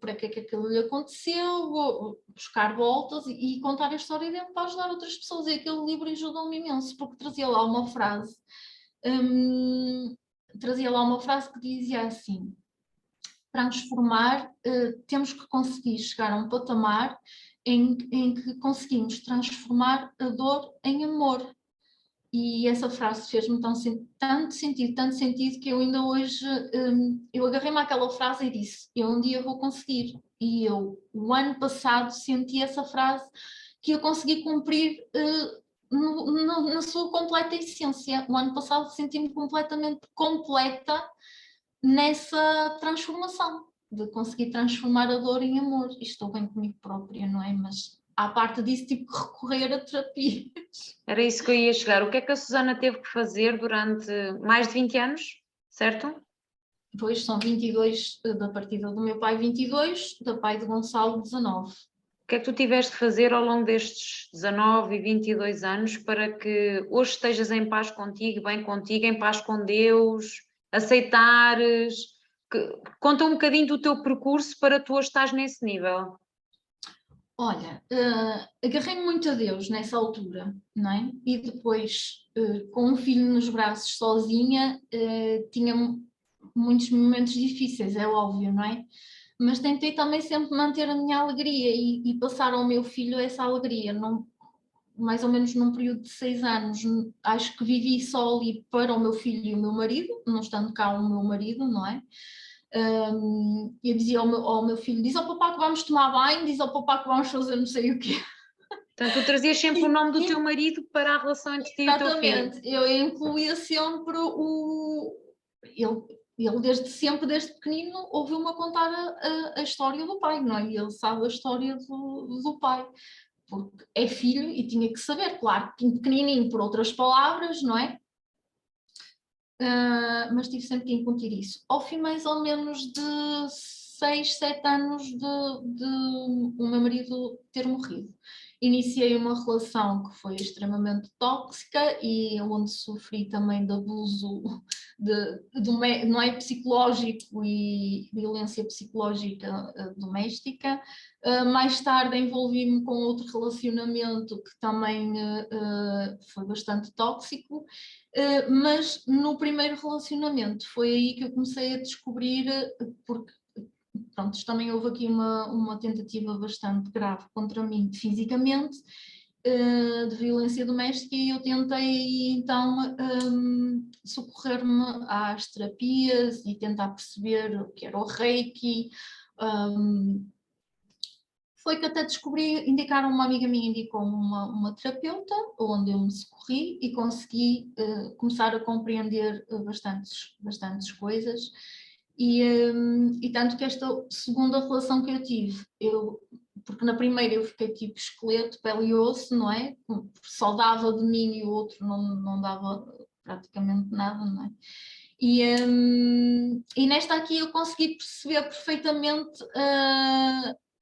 Para que é que aquilo lhe aconteceu, buscar voltas e contar a história dele para ajudar outras pessoas. E aquele livro ajudou-me imenso, porque trazia lá uma frase que dizia assim: transformar, temos que conseguir chegar a um patamar em que conseguimos transformar a dor em amor. E essa frase fez-me tanto sentido que eu ainda hoje, eu agarrei-me àquela frase e disse, eu um dia vou conseguir. E eu, o ano passado, senti essa frase que eu consegui cumprir na sua completa essência. O ano passado senti-me completamente completa nessa transformação, de conseguir transformar a dor em amor. E estou bem comigo própria, não é? Mas à parte disso, tive que recorrer a terapia. Era isso que eu ia chegar. O que é que a Susana teve que fazer durante mais de 20 anos, certo? Depois são 22 da partida do meu pai, 22, da pai de Gonçalo, 19. O que é que tu tiveste de fazer ao longo destes 19 e 22 anos para que hoje estejas em paz contigo, bem contigo, em paz com Deus, aceitares? Conta um bocadinho do teu percurso para tu hoje estás nesse nível. Olha, agarrei-me muito a Deus nessa altura, não é? E depois, com um filho nos braços sozinha, tinha muitos momentos difíceis, é óbvio, não é? Mas tentei também sempre manter a minha alegria e passar ao meu filho essa alegria, não, mais ou menos num período de 6 anos. Acho que vivi só ali para o meu filho e o meu marido, não estando cá o meu marido, não é? Eu dizia ao meu filho, diz ao papá que vamos tomar banho, diz ao papá que vamos fazer não sei o quê. Portanto, tu trazias sempre o nome do teu marido para a relação entre ti e o teu filho. Exatamente, eu incluía sempre ele desde sempre, desde pequenino, ouviu-me a contar a história do pai, não é? E ele sabe a história do pai, porque é filho e tinha que saber, claro, pequenininho por outras palavras, não é? Mas tive sempre que incutir isso. Ao fim mais ou menos de 6, 7 anos de o meu marido ter morrido, iniciei uma relação que foi extremamente tóxica e onde sofri também de abuso não é, psicológico e violência psicológica doméstica. Mais tarde envolvi-me com outro relacionamento que também foi bastante tóxico. Mas no primeiro relacionamento foi aí que eu comecei a descobrir, porque pronto, também houve aqui uma tentativa bastante grave contra mim fisicamente, de violência doméstica, e eu tentei então socorrer-me às terapias e tentar perceber o que era o Reiki. Foi que até descobri, uma amiga minha indicou-me uma terapeuta, onde eu me socorri e consegui começar a compreender bastantes coisas. E tanto que esta segunda relação que eu tive, porque na primeira eu fiquei tipo esqueleto, pele e osso, não é? Só dava de mim e o outro não dava praticamente nada, não é? E nesta aqui eu consegui perceber perfeitamente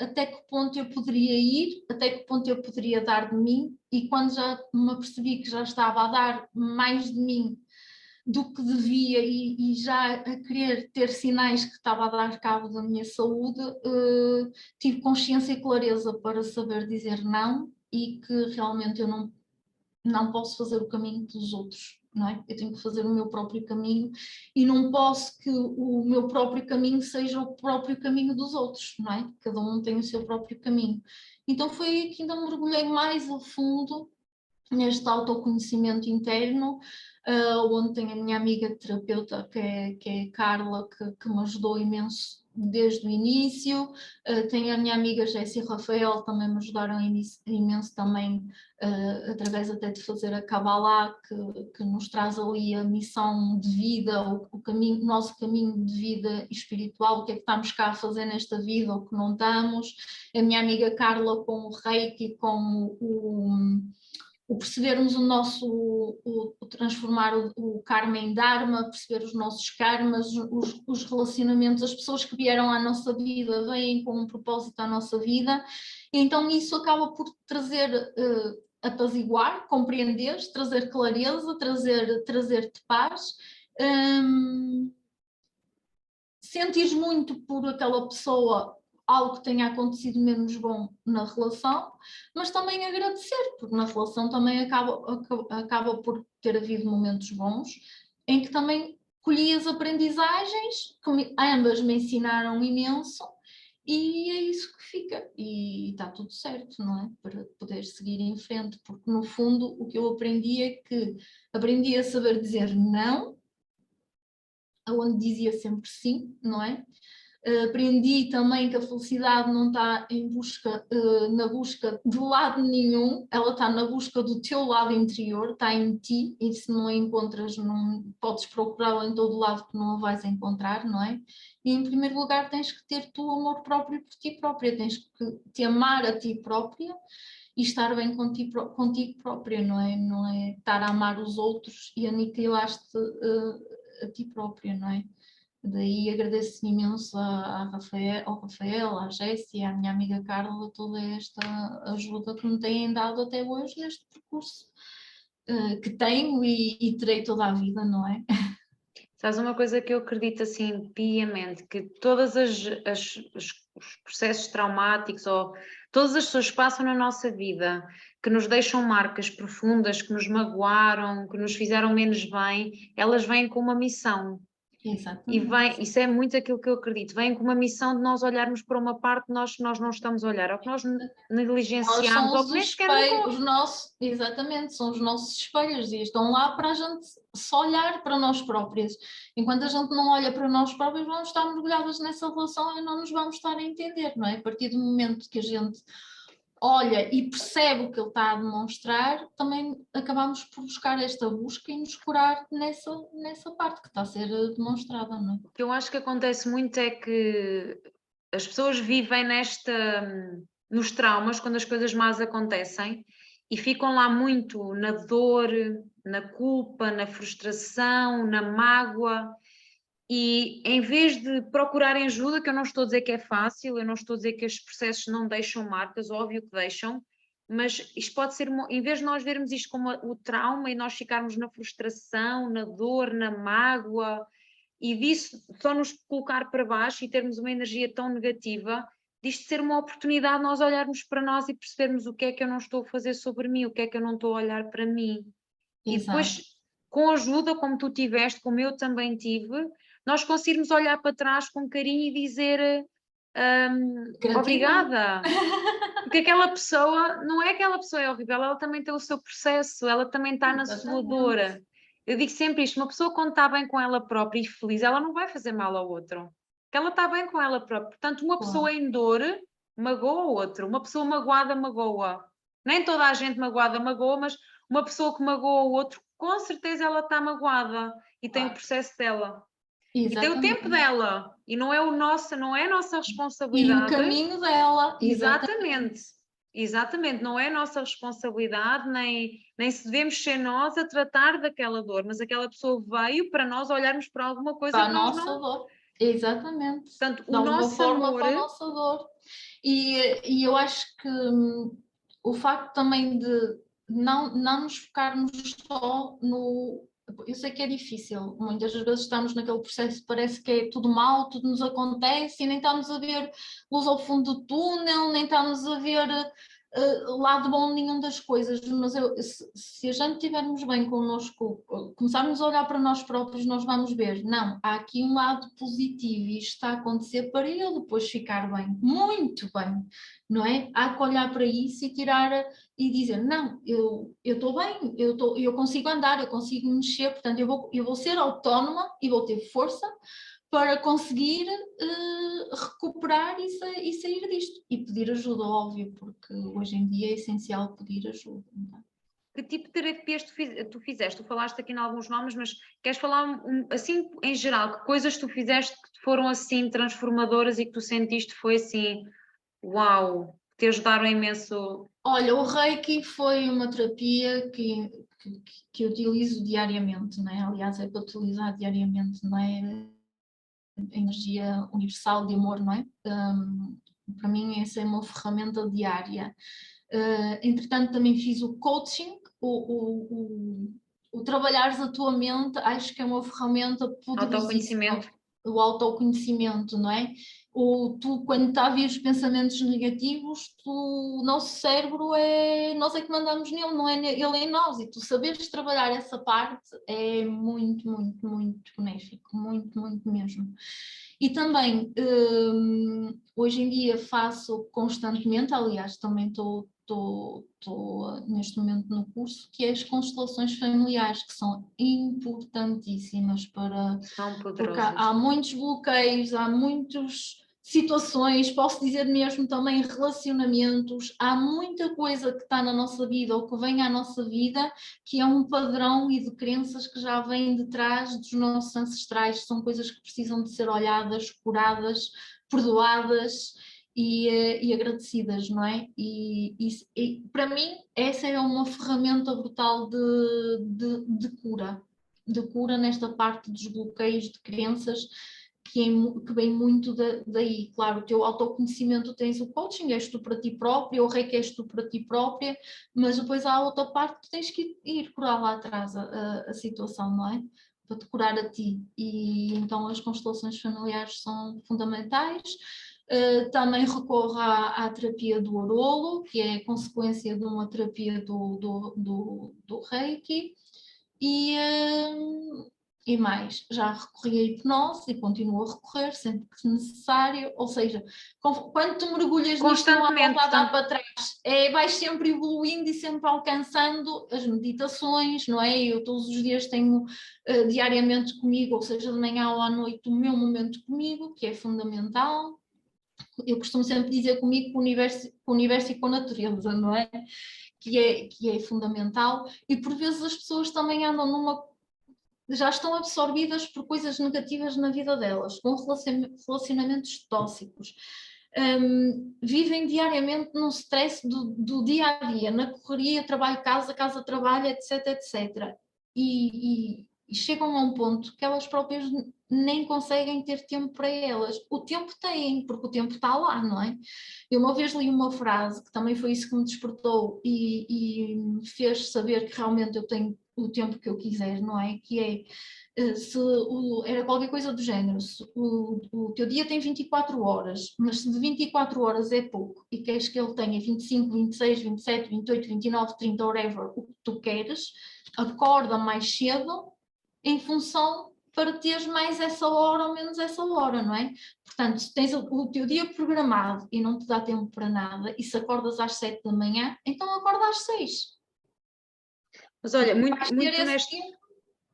até que ponto eu poderia ir, até que ponto eu poderia dar de mim, e quando já me apercebi que já estava a dar mais de mim do que devia e já a querer ter sinais que estava a dar cabo da minha saúde, tive consciência e clareza para saber dizer não, e que realmente eu não posso fazer o caminho dos outros, não é? Eu tenho que fazer o meu próprio caminho e não posso que o meu próprio caminho seja o próprio caminho dos outros, não é? Cada um tem o seu próprio caminho. Então foi aí que ainda mergulhei mais a fundo neste autoconhecimento interno, onde tenho a minha amiga terapeuta, que é Carla, que me ajudou imenso desde o início. Tenho a minha amiga Jéssica e Rafael, também me ajudaram imenso também, através até de fazer a Kabbalah, que nos traz ali a missão de vida, o nosso caminho de vida espiritual, o que é que estamos cá a fazer nesta vida, o que não estamos. A minha amiga Carla com o Reiki, com o percebermos o transformar o karma em dharma, perceber os nossos karmas, os relacionamentos, as pessoas que vieram à nossa vida vêm com um propósito à nossa vida, e então isso acaba por trazer, apaziguar, compreender, trazer clareza, trazer-te paz. Sentires muito por aquela pessoa algo que tenha acontecido menos bom na relação, mas também agradecer, porque na relação também acaba por ter havido momentos bons, em que também colhi as aprendizagens, que ambas me ensinaram imenso, e é isso que fica, e está tudo certo, não é? Para poder seguir em frente, porque no fundo o que eu aprendi é que aprendi a saber dizer não, onde dizia sempre sim, não é? Aprendi também que a felicidade não está na busca de lado nenhum, ela está na busca do teu lado interior, está em ti, e se não a encontras, não podes procurá-la em todo lado que não a vais encontrar, não é? E em primeiro lugar tens que ter tu amor próprio por ti própria, tens que te amar a ti própria e estar bem contigo própria, não é? Não é estar a amar os outros e aniquilar-te a ti própria, não é? Daí agradeço imenso ao Rafael, à Jéssica, à minha amiga Carla, toda esta ajuda que me têm dado até hoje neste percurso que tenho e terei toda a vida, não é? Sabes uma coisa que eu acredito assim piamente, que todos os processos traumáticos ou todas as pessoas que passam na nossa vida, que nos deixam marcas profundas, que nos magoaram, que nos fizeram menos bem, elas vêm com uma missão. E Exatamente. isso é muito aquilo que eu acredito, vem com uma missão de nós olharmos para uma parte que nós não estamos a olhar, ou que nós Nós negligenciamos, ou somos que os nem sequer nos espelhos, os nossos, exatamente, são os nossos espelhos e estão lá para a gente só olhar para nós próprios. Enquanto a gente não olha para nós próprios, vamos estar mergulhadas nessa relação e não nos vamos estar a entender, não é? A partir do momento que a gente olha e percebe o que ele está a demonstrar, também acabamos por buscar esta busca e nos curar nessa parte que está a ser demonstrada, não é? O que eu acho que acontece muito é que as pessoas vivem nos traumas, quando as coisas más acontecem, e ficam lá muito na dor, na culpa, na frustração, na mágoa, e em vez de procurarem ajuda, que eu não estou a dizer que é fácil, eu não estou a dizer que estes processos não deixam marcas, óbvio que deixam, mas isto pode ser, em vez de nós vermos isto como o trauma e nós ficarmos na frustração, na dor, na mágoa, e disso só nos colocar para baixo e termos uma energia tão negativa, disto ser uma oportunidade de nós olharmos para nós e percebermos o que é que eu não estou a fazer sobre mim, o que é que eu não estou a olhar para mim. E Exato. depois, com ajuda, como tu tiveste, como eu também tive, nós conseguirmos olhar para trás com carinho e dizer Gratidão. obrigada. Porque aquela pessoa, não é que aquela pessoa é horrível, ela também tem o seu processo, ela também está na sua dor. Exatamente. Eu digo sempre isto: uma pessoa, quando está bem com ela própria e feliz, ela não vai fazer mal ao outro. Porque ela está bem com ela própria. Portanto, uma pessoa Claro. em dor magoa o outro, uma pessoa magoada magoa. Nem toda a gente magoada magoa, mas uma pessoa que magoa o outro, com certeza ela está magoada e tem o Claro. processo dela. E tem o tempo Exatamente. dela, e não é não é a nossa E o responsabilidade. caminho dela, exatamente. Exatamente, exatamente, não é nossa responsabilidade, nem se devemos ser nós a tratar daquela dor, mas aquela pessoa veio para nós olharmos para alguma coisa Para a que nós nossa não. dor. Exatamente. Portanto, De o alguma nosso forma amor, para a nossa dor. E eu acho que o facto também de não nos focarmos só no. Eu sei que é difícil, muitas das vezes estamos naquele processo, parece que é tudo mal, tudo nos acontece e nem estamos a ver luz ao fundo do túnel, nem estamos a ver lado bom nenhum das coisas, mas se a gente estivermos bem connosco, começarmos a olhar para nós próprios, nós vamos ver, não, há aqui um lado positivo e isto está a acontecer para eu depois ficar bem, muito bem, não é? Há que olhar para isso e tirar e dizer, não, eu estou bem, eu consigo andar, eu consigo mexer, portanto eu vou ser autónoma e vou ter força para conseguir recuperar e sair disto. E pedir ajuda, óbvio, porque hoje em dia é essencial pedir ajuda. Não é? que tipo de terapias tu fizeste? Tu falaste aqui em alguns nomes, mas queres falar assim em geral, que coisas tu fizeste que foram assim transformadoras e que tu sentiste foi assim, uau, te ajudaram imenso? Olha, o Reiki foi uma terapia que eu utilizo diariamente, não é? Aliás, é para utilizar diariamente, não é? Energia universal de amor, não é? Para mim, essa é uma ferramenta diária. Entretanto, também fiz o coaching, o trabalhares a tua mente, acho que é uma ferramenta poderosíssima, Autoconhecimento. o autoconhecimento, não é? Tu, quando está a vir os pensamentos negativos, o nosso cérebro nós é que mandamos nele, não é ele em nós, e tu saberes trabalhar essa parte é muito, muito, muito benéfico, muito, muito mesmo. E também, hoje em dia faço constantemente, aliás, também estou neste momento no curso, que é as constelações familiares, que são importantíssimas São porque poderosas. há muitos bloqueios, há muitas situações, posso dizer mesmo também relacionamentos, há muita coisa que está na nossa vida ou que vem à nossa vida que é um padrão e de crenças que já vêm de trás dos nossos ancestrais, são coisas que precisam de ser olhadas, curadas, perdoadas e agradecidas, não é? E para mim essa é uma ferramenta brutal de cura nesta parte dos bloqueios de crenças que vem muito daí. Claro, o teu autoconhecimento tens o coaching, és tu para ti própria, o reiki és tu para ti própria, mas depois há a outra parte que tens que ir curar lá atrás a situação, não é? Para te curar a ti. E então as constelações familiares são fundamentais. Também recorro à terapia do Orolo, que é consequência de uma terapia do Reiki. E E mais, já recorri à hipnose e continuo a recorrer sempre que necessário, ou seja, quando tu mergulhas nisto não há volta a dar para trás, vais sempre evoluindo e sempre alcançando as meditações, não é? Eu todos os dias tenho diariamente comigo, ou seja, de manhã ou à noite, o meu momento comigo, que é fundamental. Eu costumo sempre dizer comigo com o universo e com a natureza, não é? Que é fundamental, e por vezes as pessoas também andam já estão absorvidas por coisas negativas na vida delas, com relacionamentos tóxicos. Vivem diariamente no stress do dia a dia, na correria, trabalho, casa, trabalho, etc, etc. E chegam a um ponto que elas próprias nem conseguem ter tempo para elas. O tempo têm, porque o tempo está lá, não é? Eu uma vez li uma frase, que também foi isso que me despertou e me fez saber que realmente eu tenho o tempo que eu quiser, não é? Que é, era qualquer coisa do género, se o teu dia tem 24 horas, mas se de 24 horas é pouco e queres que ele tenha 25, 26, 27, 28, 29, 30, whatever, o que tu queres, acorda mais cedo em função para teres mais essa hora ou menos essa hora, não é? Portanto, se tens o teu dia programado e não te dá tempo para nada, e se acordas às 7 da manhã, então acorda às 6. Mas olha, Tempo.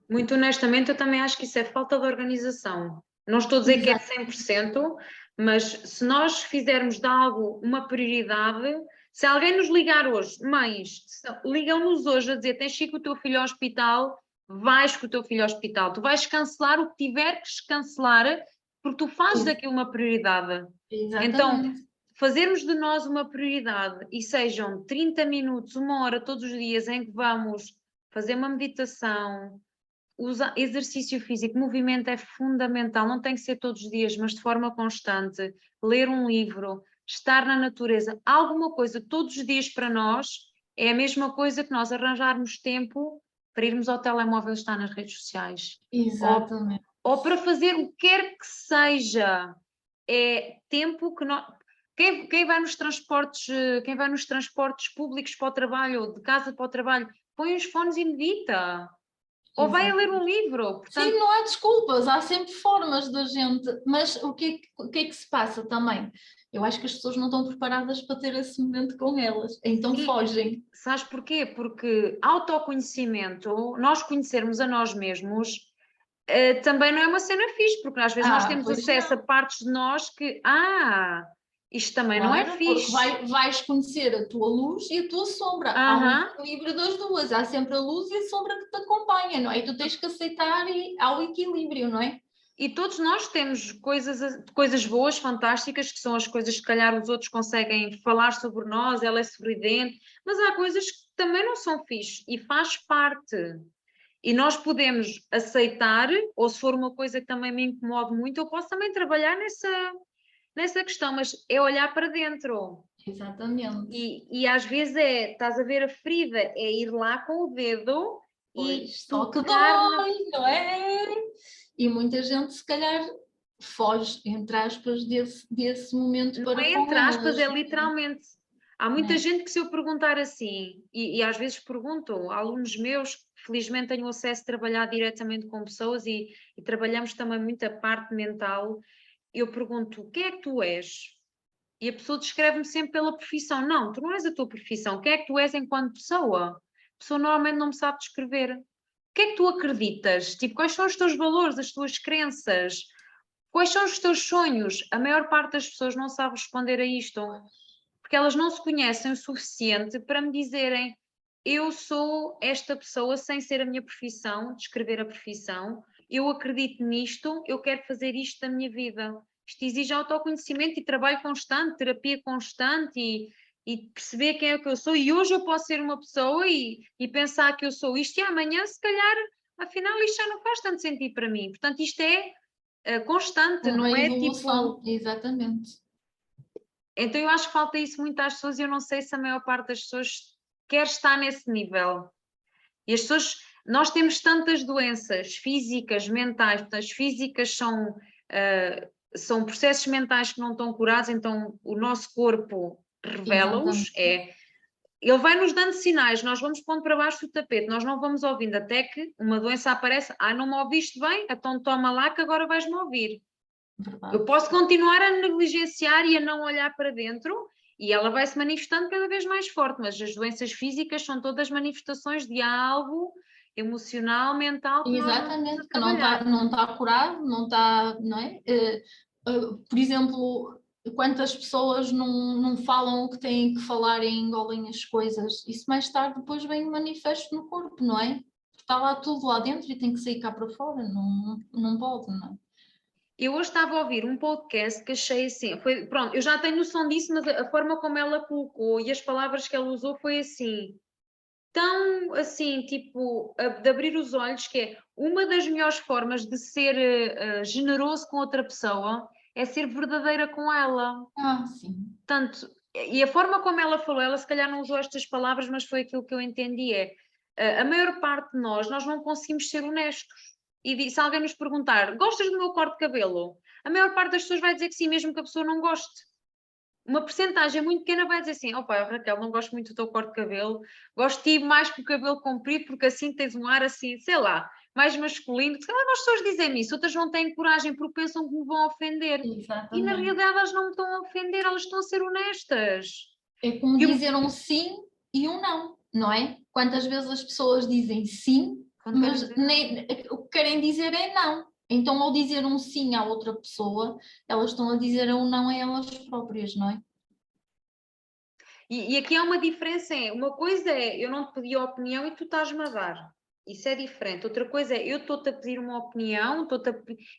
muito honestamente, eu também acho que isso é falta de organização. Não estou a dizer que é 100%, mas se nós fizermos de algo uma prioridade, se alguém nos ligar hoje, mães, ligam-nos hoje a dizer tens que ir com o teu filho ao hospital, vais com o teu filho ao hospital, tu vais cancelar o que tiveres que cancelar, porque tu fazes daquilo uma prioridade. Exatamente. Então, fazermos de nós uma prioridade e sejam 30 minutos, 1 hora todos os dias em que vamos fazer uma meditação, exercício físico, movimento é fundamental, não tem que ser todos os dias, mas de forma constante, ler um livro, estar na natureza, alguma coisa todos os dias para nós é a mesma coisa que nós arranjarmos tempo para irmos ao telemóvel estar nas redes sociais. Exatamente. Ou para fazer o que quer que seja. É tempo que nós... Quem vai nos transportes públicos para o trabalho, ou de casa para o trabalho, põe os fones e medita. Ou vai a ler um livro. Portanto... Sim, não há desculpas, há sempre formas da gente. Mas o que é que se passa também? Eu acho que as pessoas não estão preparadas para ter esse momento com elas, então sim, fogem. Sabes porquê? Porque autoconhecimento, nós conhecermos a nós mesmos, também não é uma cena fixe, porque às vezes nós temos acesso a partes de nós que, isto também não é fixe. Vais conhecer a tua luz e a tua sombra. Há um equilíbrio das duas. Há sempre a luz e a sombra que te acompanha, não é? E tu tens que aceitar e há o equilíbrio, não é? E todos nós temos coisas boas, fantásticas, que são as coisas que, se calhar, os outros conseguem falar sobre nós, ela é sorridente, mas há coisas que também não são fixe e faz parte. E nós podemos aceitar, ou se for uma coisa que também me incomoda muito, eu posso também trabalhar nessa questão, mas é olhar para dentro. Exatamente. E às vezes estás a ver a ferida, é ir lá com o dedo e só que dói, não é? E muita gente se calhar foge, entre aspas, desse momento para com elas. Não é entre aspas, é literalmente. Há muita gente que, se eu perguntar assim, e às vezes pergunto a alunos meus, felizmente tenho acesso a trabalhar diretamente com pessoas e trabalhamos também muito a parte mental, eu pergunto, o que é que tu és? E a pessoa descreve-me sempre pela profissão. Não, tu não és a tua profissão. O que é que tu és enquanto pessoa? A pessoa normalmente não me sabe descrever. O que é que tu acreditas? Tipo, quais são os teus valores, as tuas crenças? Quais são os teus sonhos? A maior parte das pessoas não sabe responder a isto, porque elas não se conhecem o suficiente para me dizerem eu sou esta pessoa sem ser a minha profissão, descrever a profissão, eu acredito nisto, eu quero fazer isto da minha vida. Isto exige autoconhecimento e trabalho constante, terapia constante e perceber quem é que eu sou. E hoje eu posso ser uma pessoa e pensar que eu sou isto e amanhã, se calhar, afinal, isto já não faz tanto sentido para mim. Portanto, isto é constante, não é tipo... Exatamente. Então eu acho que falta isso muito às pessoas e eu não sei se a maior parte das pessoas quer estar nesse nível. E as pessoas, nós temos tantas doenças físicas, mentais, portanto, as físicas são processos mentais que não estão curados, então o nosso corpo revela-os, ele vai nos dando sinais, nós vamos pondo para baixo do tapete, nós não vamos ouvindo, até que uma doença aparece, não me ouviste bem, então toma lá que agora vais-me ouvir. Verdade. Eu posso continuar a negligenciar e a não olhar para dentro, e ela vai se manifestando cada vez mais forte, mas as doenças físicas são todas manifestações de algo emocional, mental, que Exatamente, que trabalhar. não está curado, não está, não é? Por exemplo, quantas pessoas não falam o que têm que falar e engolem as coisas, isso mais tarde depois vem manifesto no corpo, não é? Está lá tudo lá dentro e tem que sair cá para fora, não pode, não é? Eu hoje estava a ouvir um podcast que achei assim, pronto, eu já tenho noção disso, mas a forma como ela colocou e as palavras que ela usou foi assim, tão assim, tipo, de abrir os olhos, que é uma das melhores formas de ser generoso com outra pessoa é ser verdadeira com ela. Sim. Tanto, e a forma como ela falou, ela se calhar não usou estas palavras, mas foi aquilo que eu entendi, a maior parte de nós não conseguimos ser honestos. E se alguém nos perguntar, gostas do meu corte de cabelo? A maior parte das pessoas vai dizer que sim, mesmo que a pessoa não goste. Uma percentagem muito pequena vai dizer assim, opa, Raquel, não gosto muito do teu corte de cabelo, gosto de ti mais com o cabelo comprido, porque assim tens um ar assim, sei lá, mais masculino. Se calhar as pessoas dizem isso, outras não têm coragem porque pensam que me vão ofender. Exatamente. E na realidade elas não me estão a ofender, elas estão a ser honestas. É como dizer um sim e um não, não é? Quantas vezes as pessoas dizem sim, mas o que querem dizer é não. Então, ao dizer um sim à outra pessoa, elas estão a dizer um não a elas próprias, não é? E aqui há uma diferença, uma coisa é eu não te pedi a opinião e tu estás-me a dar. Isso é diferente. Outra coisa é eu estou-te a pedir uma opinião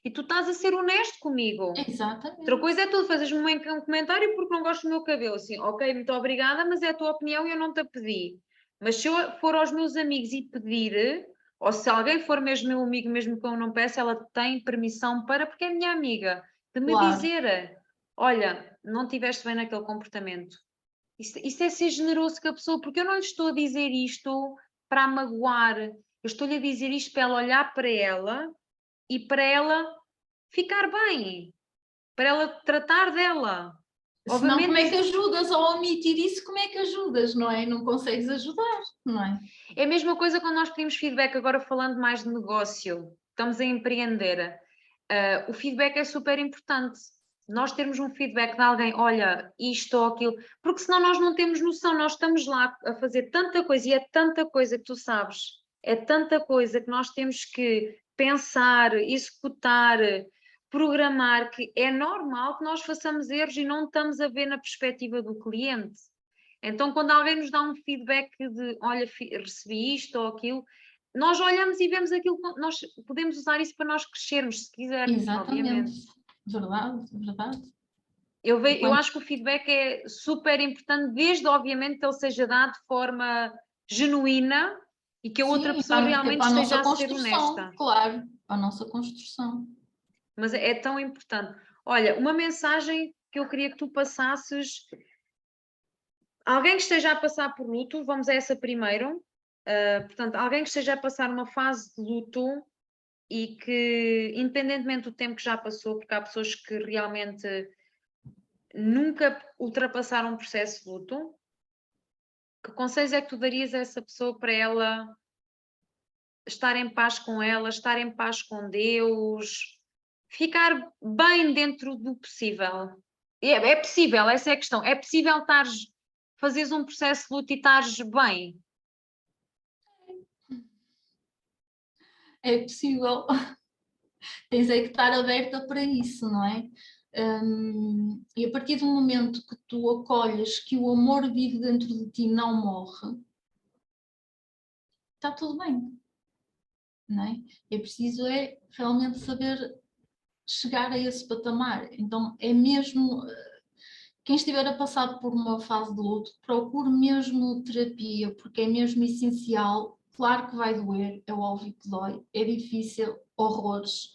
e tu estás a ser honesto comigo. Exatamente. Outra coisa é tu fazeres-me um comentário porque não gosto do meu cabelo. Assim, ok, muito obrigada, mas é a tua opinião e eu não te a pedi. Mas se eu for aos meus amigos e pedir, ou se alguém for mesmo meu amigo, mesmo que eu não peça, ela tem permissão para, porque é minha amiga, de me dizer: olha, não estiveste bem naquele comportamento. Isso é ser generoso com a pessoa, porque eu não lhe estou a dizer isto para a magoar, eu estou-lhe a dizer isto para ela olhar para ela e para ela ficar bem, para ela tratar dela. Senão, como é que Obviamente, ajudas ao omitir isso? Como é que ajudas, não é? Não consegues ajudar, não é? é a mesma coisa quando nós pedimos feedback, agora falando mais de negócio, estamos a empreender. O feedback é super importante. Nós termos um feedback de alguém, olha, isto ou aquilo, porque senão nós não temos noção, nós estamos lá a fazer tanta coisa e é tanta coisa que tu sabes, é tanta coisa que nós temos que pensar, executar, programar, que é normal que nós façamos erros e não estamos a ver na perspectiva do cliente. Então, quando alguém nos dá um feedback de, olha, recebi isto ou aquilo, nós olhamos e vemos aquilo, nós podemos usar isso para nós crescermos, se quisermos, obviamente. Verdade, verdade. Eu acho que o feedback é super importante, desde, obviamente, que ele seja dado de forma genuína e que a outra pessoa realmente esteja a ser honesta. Claro, para a nossa construção. Mas é tão importante. Olha, uma mensagem que eu queria que tu passasses. Alguém que esteja a passar por luto, vamos a essa primeiro. Portanto, alguém que esteja a passar uma fase de luto e que, independentemente do tempo que já passou, porque há pessoas que realmente nunca ultrapassaram um processo de luto, que conselhos é que tu darias a essa pessoa para ela estar em paz com ela, estar em paz com Deus, ficar bem dentro do possível? É possível, essa é a questão. É possível fazeres um processo de luto e estares bem? É possível. Tens é que estar aberta para isso, não é? E a partir do momento que tu acolhes que o amor vive dentro de ti não morre, está tudo bem, não é? É preciso realmente saber chegar a esse patamar. Então é mesmo, quem estiver a passar por uma fase de luto, procure mesmo terapia, porque é mesmo essencial. Claro que vai doer, é óbvio que dói, é difícil, horrores.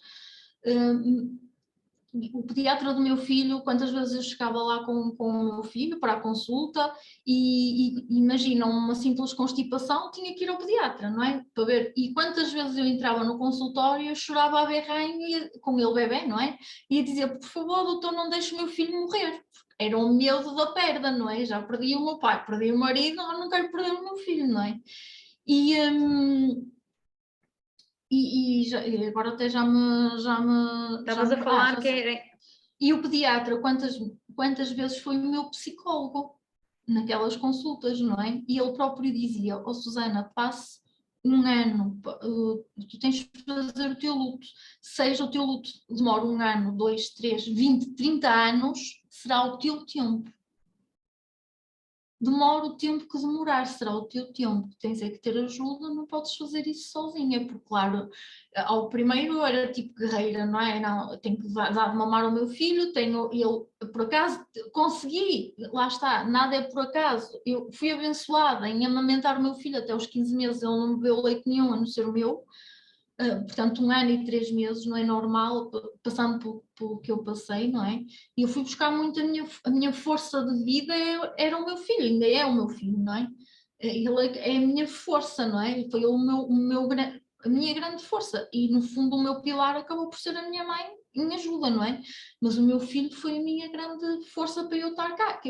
o pediatra do meu filho, quantas vezes eu chegava lá com o meu filho para a consulta e imagina uma simples constipação, tinha que ir ao pediatra, não é? Para ver. E quantas vezes eu entrava no consultório, eu chorava a berranho com ele bebê, não é? E ia dizer, por favor, doutor, não deixe o meu filho morrer. Era um medo da perda, não é? Já perdi o meu pai, perdi o marido, eu não quero perder o meu filho, não é? E agora até Estavas a falar que era. E o pediatra, quantas vezes foi o meu psicólogo naquelas consultas, não é? E ele próprio dizia, Susana, passe um ano, tu tens de fazer o teu luto, seja o teu luto demora 1 ano, 2, 3, 20, 30 anos, será o teu tempo. Demora o tempo que demorar, será o teu tempo. Tens é que ter ajuda, não podes fazer isso sozinha, porque claro, ao primeiro era tipo guerreira, não é? Não, tenho que dar de mamar ao meu filho, ele, por acaso, consegui, lá está, nada é por acaso. Eu fui abençoada em amamentar o meu filho até aos 15 meses, ele não bebeu leite nenhum, a não ser o meu. Portanto, 1 ano e 3 meses não é normal, passando pelo que eu passei, não é? E eu fui buscar muito a minha força de vida, era o meu filho, ainda é o meu filho, não é? Ele é a minha força, não é? Foi a minha grande força. E no fundo, o meu pilar acabou por ser a minha mãe, em ajuda, não é? Mas o meu filho foi a minha grande força para eu estar cá.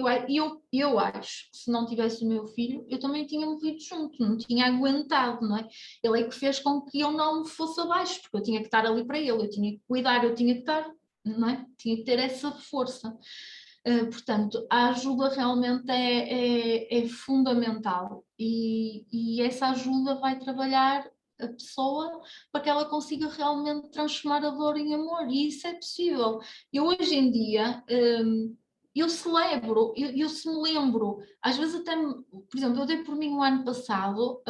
Eu acho que se não tivesse o meu filho, eu também tinha morrido junto, não tinha aguentado, não é? Ele é que fez com que eu não me fosse abaixo, porque eu tinha que estar ali para ele, eu tinha que cuidar, eu tinha que estar, não é? Tinha que ter essa força. Portanto, a ajuda realmente é fundamental e essa ajuda vai trabalhar a pessoa para que ela consiga realmente transformar a dor em amor, e isso é possível. Eu hoje em dia, eu celebro, eu se me lembro, às vezes até, por exemplo, eu dei por mim o ano passado,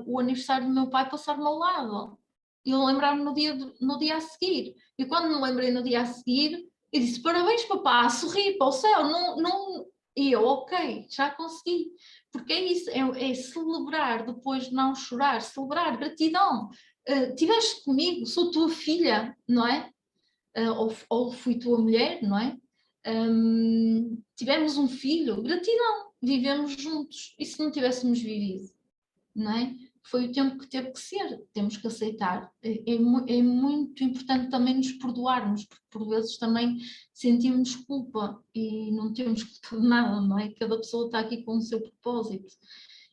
o aniversário do meu pai passar-me ao lado, e eu lembrar-me no dia a seguir, e quando me lembrei no dia a seguir, eu disse, parabéns papá, sorri para o céu, e eu, ok, já consegui, porque é isso, é celebrar depois de não chorar, celebrar, gratidão, tiveste comigo, sou tua filha, não é? Ou fui tua mulher, não é? Tivemos um filho, gratidão, vivemos juntos, e se não tivéssemos vivido, não é? Foi o tempo que teve que ser, temos que aceitar. É muito importante também nos perdoarmos, porque por vezes também sentimos culpa e não temos culpa de nada, não é? Cada pessoa está aqui com o seu propósito.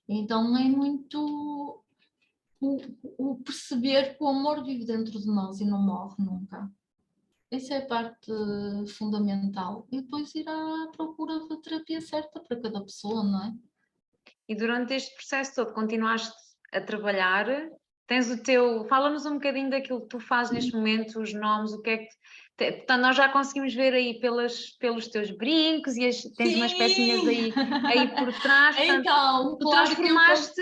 Então é muito o perceber que o amor vive dentro de nós e não morre nunca. Essa é a parte fundamental. E depois ir à procura da terapia certa para cada pessoa, não é? E durante este processo todo continuaste a trabalhar, tens o teu. Fala-nos um bocadinho daquilo que tu fazes neste momento, os nomes, o que é que. Portanto, nós já conseguimos ver aí pelos teus brincos e tens umas pecinhas aí por trás. Portanto, Então, tu claro que transformaste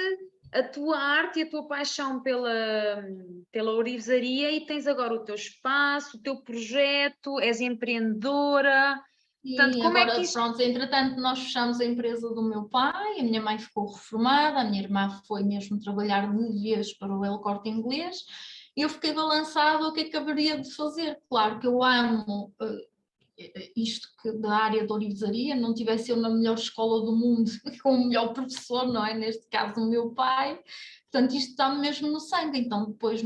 a tua arte e a tua paixão pela ourivesaria e tens agora o teu espaço, o teu projeto, és empreendedora. Portanto, E como é que agora, isto. pronto, entretanto, nós fechamos a empresa do meu pai, a minha mãe ficou reformada, a minha irmã foi mesmo trabalhar de vez para o El Corte Inglês, e eu fiquei balançada o que é que haveria de fazer. Claro que eu amo isto que da área da ourivesaria, não tivesse eu na melhor escola do mundo, com o melhor professor, não é? Neste caso, o meu pai, portanto, isto está-me mesmo no sangue. Então, depois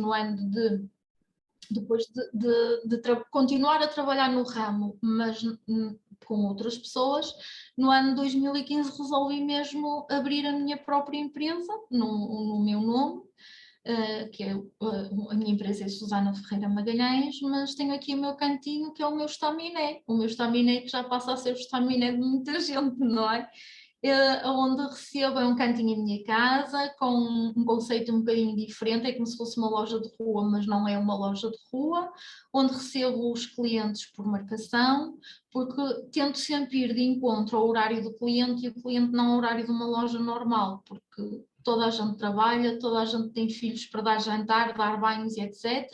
de continuar a trabalhar no ramo, mas com outras pessoas, no ano 2015 resolvi mesmo abrir a minha própria empresa, no meu nome, que é, a minha empresa é Susana Ferreira Magalhães, mas tenho aqui o meu cantinho que é o meu estaminé que já passa a ser o estaminé de muita gente, não é? Onde recebo, é um cantinho em minha casa, com um conceito um bocadinho diferente, é como se fosse uma loja de rua, mas não é uma loja de rua, onde recebo os clientes por marcação, porque tento sempre ir de encontro ao horário do cliente e o cliente não ao horário de uma loja normal, porque toda a gente trabalha, toda a gente tem filhos para dar jantar, dar banhos e etc.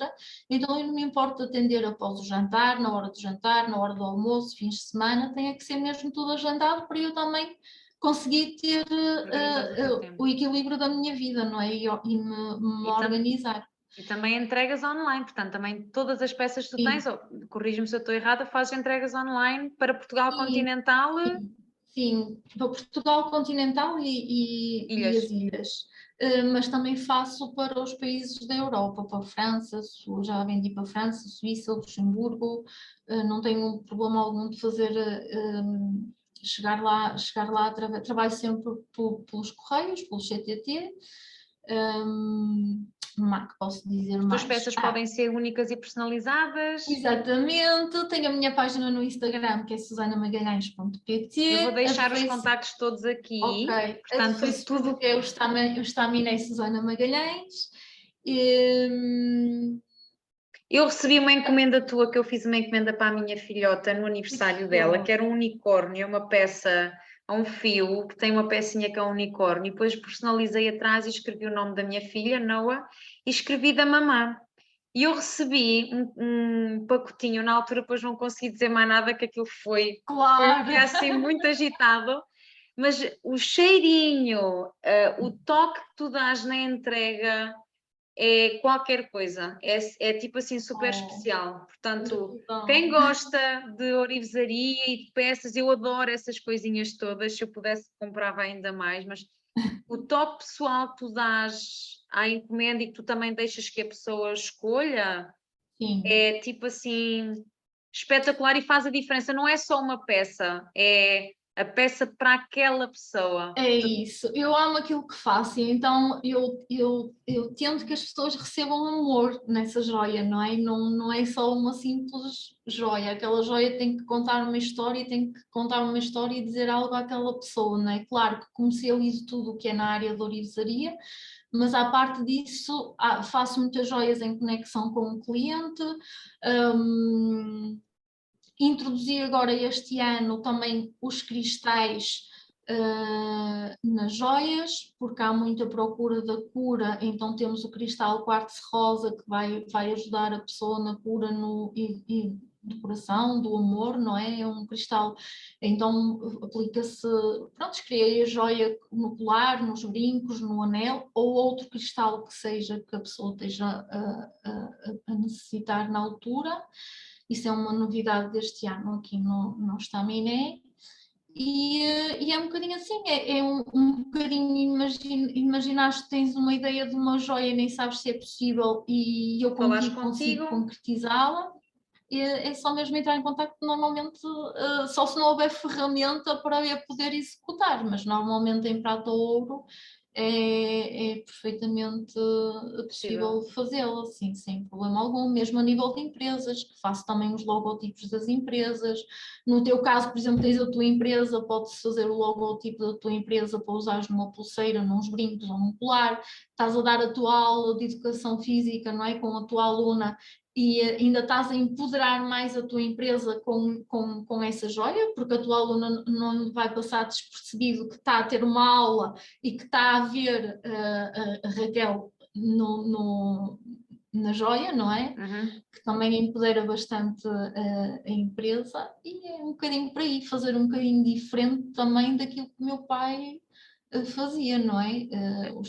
Então eu não me importo de atender após o jantar, na hora do jantar, na hora do almoço, fins de semana, tem que ser mesmo tudo agendado para eu também conseguir ter Organizar o teu tempo. o equilíbrio da minha vida, não é? E me E organizar. E também entregas online, portanto, também todas as peças que tu Sim. tens, corrige-me se eu estou errada, fazes entregas online para Portugal continental, Sim, para Portugal continental e as ilhas. ilhas. Mas também faço para os países da Europa, para a França, já vendi para a França, Suíça, Luxemburgo, não tenho problema algum de fazer chegar lá trabalho sempre pelos correios, pelo CTT. Que posso dizer As tuas mais? peças podem ser únicas e personalizadas. Exatamente, tenho a minha página no Instagram, que é susanamagalhães.pt. Eu vou deixar os Facebook, contactos todos aqui. ok, a do Portanto, Facebook tudo. é o Estaminei Susana Magalhães. E, Eu recebi uma encomenda tua, que eu fiz uma encomenda para a minha filhota no aniversário dela, que era um unicórnio, uma peça a um fio, que tem uma pecinha que é um unicórnio, e depois personalizei atrás e escrevi o nome da minha filha, Noah, e escrevi da mamã. E eu recebi um pacotinho, na altura depois não consegui dizer mais nada, que aquilo foi claro, assim muito agitado, mas o cheirinho, o toque que tu dás na entrega é qualquer coisa, é tipo assim super especial. Portanto, quem gosta de orivesaria e de peças, eu adoro essas coisinhas todas, se eu pudesse comprava ainda mais, mas o toque pessoal que tu dás à encomenda e que tu também deixas que a pessoa escolha, sim. é tipo assim espetacular e faz a diferença. Não é só uma peça, é a peça para aquela pessoa. É isso, eu amo aquilo que faço, e então eu tento que as pessoas recebam amor nessa joia, não é? Não é só uma simples joia, aquela joia tem que contar uma história, tem que contar uma história e dizer algo àquela pessoa, não é? Claro que comercializo tudo o que é na área da orivesaria, mas à parte disso faço muitas joias em conexão com o cliente. Introduzi agora este ano também os cristais nas joias, porque há muita procura da cura, então temos o cristal quartzo rosa que vai ajudar a pessoa na cura e do coração, do amor, não é? É um cristal, então aplica-se, pronto, criei a joia no colar, nos brincos, no anel, ou outro cristal que seja que a pessoa esteja a necessitar na altura. Isso é uma novidade deste ano aqui no Estaminé. E é um bocadinho assim, é um bocadinho imaginaste que tens uma ideia de uma joia e nem sabes se é possível e eu consigo concretizá-la. É só mesmo entrar em contato, normalmente só se não houver ferramenta para eu poder executar, mas normalmente em prata ou ouro é perfeitamente possível fazê-lo, assim, sem problema algum, mesmo a nível de empresas, que faço também os logotipos das empresas. No teu caso, por exemplo, tens a tua empresa, podes fazer o logotipo da tua empresa para usares numa pulseira, nos brincos ou num colar. Estás a dar a tua aula de educação física, não é? Com a tua aluna, e ainda estás a empoderar mais a tua empresa com essa joia, porque a tua aluna não vai passar despercebido que está a ter uma aula e que está a ver a Raquel na joia, não é? Uhum. Que também empodera bastante a empresa, e é um bocadinho para aí, fazer um bocadinho diferente também daquilo que o meu pai fazia, não é?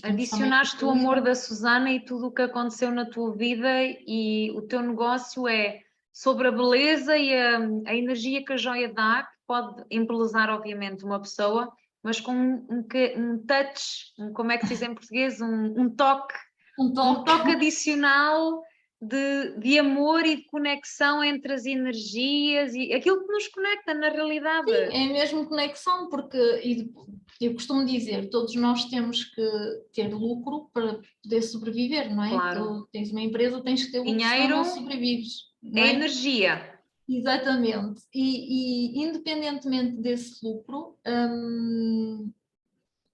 Adicionaste o amor da Susana e tudo o que aconteceu na tua vida, e o teu negócio é sobre a beleza e a energia que a joia dá, que pode embelezar obviamente uma pessoa, mas com um touch, como é que se diz em português? Um toque adicional de amor e de conexão entre as energias e aquilo que nos conecta na realidade. Sim, é mesmo conexão, porque eu costumo dizer, todos nós temos que ter lucro para poder sobreviver, não é? Claro. Tu tens uma empresa, tens que ter lucro, senão não sobrevives. Não é é? energia. Exatamente. E independentemente desse lucro,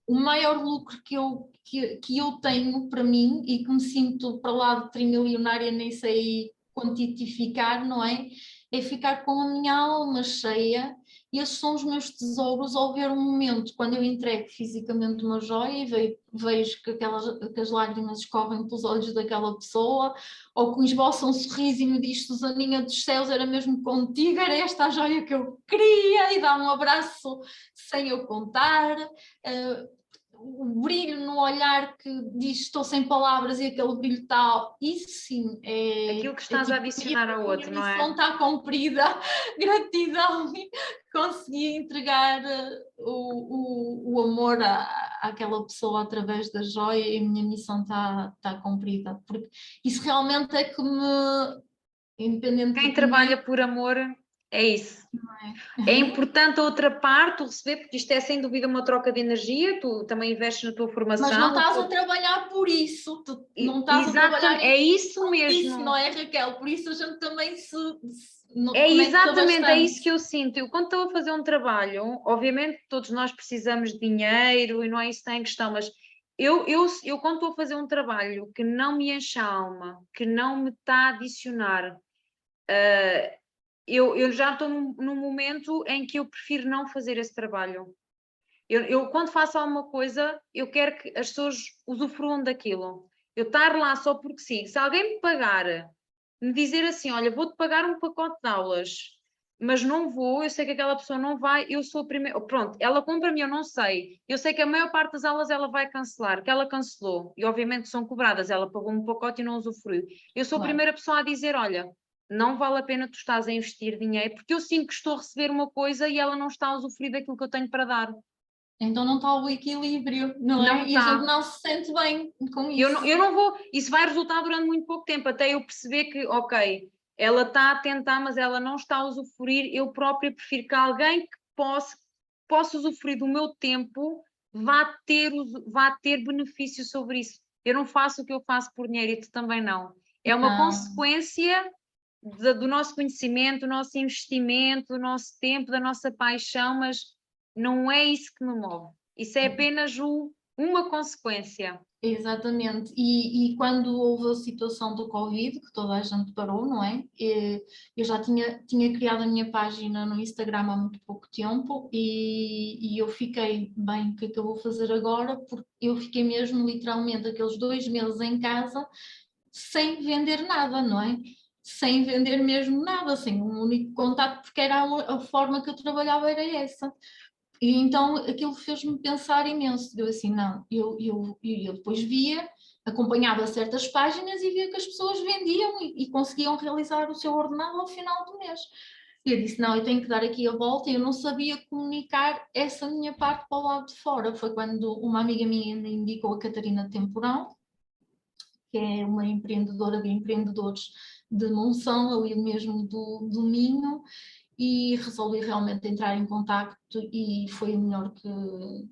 o maior lucro que eu tenho para mim e que me sinto para lá de trimilionária, nem sei quantificar, não é? É ficar com a minha alma cheia, e esses são os meus tesouros ao ver um momento, quando eu entrego fisicamente uma joia e vejo que as lágrimas escorrem pelos olhos daquela pessoa, ou que esboça um sorriso e me diz: Susaninha dos céus, era mesmo contigo, era esta a joia que eu queria, e dá um abraço sem eu contar. o brilho no olhar que diz estou sem palavras e aquele brilho tal, isso sim Aquilo que estás a adicionar ao outro, não é? A missão está cumprida, gratidão, consegui entregar o amor àquela pessoa através da joia e a minha missão está cumprida, porque isso realmente é que me, independente Quem do trabalha dinheiro, por amor é isso. não É importante a outra parte, o receber, porque isto é sem dúvida uma troca de energia, tu também investes na tua mas não formação. estás a trabalhar por isso, tu não estás a Exatamente, trabalhar é isso por isso, mesmo. não é, Raquel? Por isso a gente também se É conecta exatamente, é isso bastante. que eu sinto. Eu, quando estou a fazer um trabalho, obviamente todos nós precisamos de dinheiro e não é isso que está em questão, mas eu quando estou a fazer um trabalho que não me enche a alma, que não me está a adicionar, eu já estou num momento em que eu prefiro não fazer esse trabalho. Eu, quando faço alguma coisa, eu quero que as pessoas usufruam daquilo. Eu estar lá só porque sim. Se alguém me pagar, me dizer assim, olha, vou-te pagar um pacote de aulas, mas não vou, eu sei que aquela pessoa não vai, eu sou a primeira. Pronto, ela compra-me, eu não sei. Eu sei que a maior parte das aulas ela vai cancelar, que ela cancelou, e obviamente são cobradas, ela pagou um pacote e não usufruiu. Eu sou a Claro. primeira pessoa a dizer, olha, não vale a pena tu estás a investir dinheiro, porque eu sinto que estou a receber uma coisa e ela não está a usufruir daquilo que eu tenho para dar. Então não está o equilíbrio, não Não é? E a gente está. não se sente bem com Eu isso. não, eu não vou. Isso vai resultar durante muito pouco tempo, até eu perceber que, ok, ela está a tentar, mas ela não está a usufruir. Eu própria prefiro que alguém que possa usufruir do meu tempo vá ter benefício sobre isso. Eu não faço o que eu faço por dinheiro e tu também não. É uma Não, consequência do nosso conhecimento, do nosso investimento, do nosso tempo, da nossa paixão, mas não é isso que me move. Isso é apenas uma consequência. exatamente. E quando houve a situação do Covid, que toda a gente parou, não é? Eu já tinha criado a minha página no Instagram há muito pouco tempo e eu fiquei, bem, o que é que eu vou fazer agora? Porque eu fiquei mesmo literalmente aqueles 2 meses em casa sem vender nada, não é? Sem vender mesmo nada, sem um único contato, porque era a forma que eu trabalhava era essa. E então aquilo fez-me pensar imenso. Eu assim, não, eu depois via, acompanhava certas páginas e via que as pessoas vendiam e conseguiam realizar o seu ordenado ao final do mês. E eu disse, não, eu tenho que dar aqui a volta. E eu não sabia comunicar essa minha parte para o lado de fora. Foi quando uma amiga minha me indicou a Catarina Temporão, que é uma empreendedora de empreendedores de Monção, ali mesmo do Minho, e resolvi realmente entrar em contacto e foi o melhor que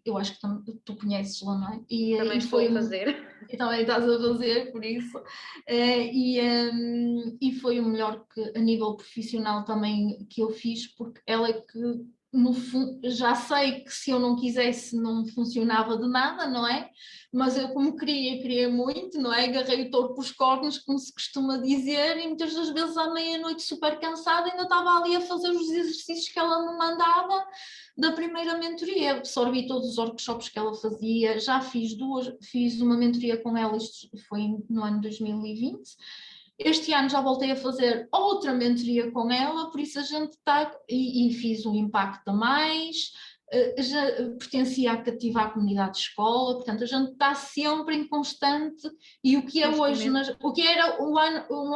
eu acho que tu conheces lá, não é? Também E estou foi a fazer. e também estás a fazer, por isso. E foi o melhor que a nível profissional também que eu fiz, porque ela é que no fundo, já sei que se eu não quisesse não funcionava de nada, não é? Mas eu como queria muito, não é? Agarrei o touro pelos cornos, como se costuma dizer, e muitas das vezes à meia-noite super cansada ainda estava ali a fazer os exercícios que ela me mandava da primeira mentoria, absorvi todos os workshops que ela fazia, já fiz uma mentoria com ela, isto foi no ano 2020. Este ano já voltei a fazer outra mentoria com ela, por isso a gente está, e fiz um impacto a mais, já pertencia à Cativa à comunidade de escola, portanto a gente está sempre em constante, e o que é hoje, o que era o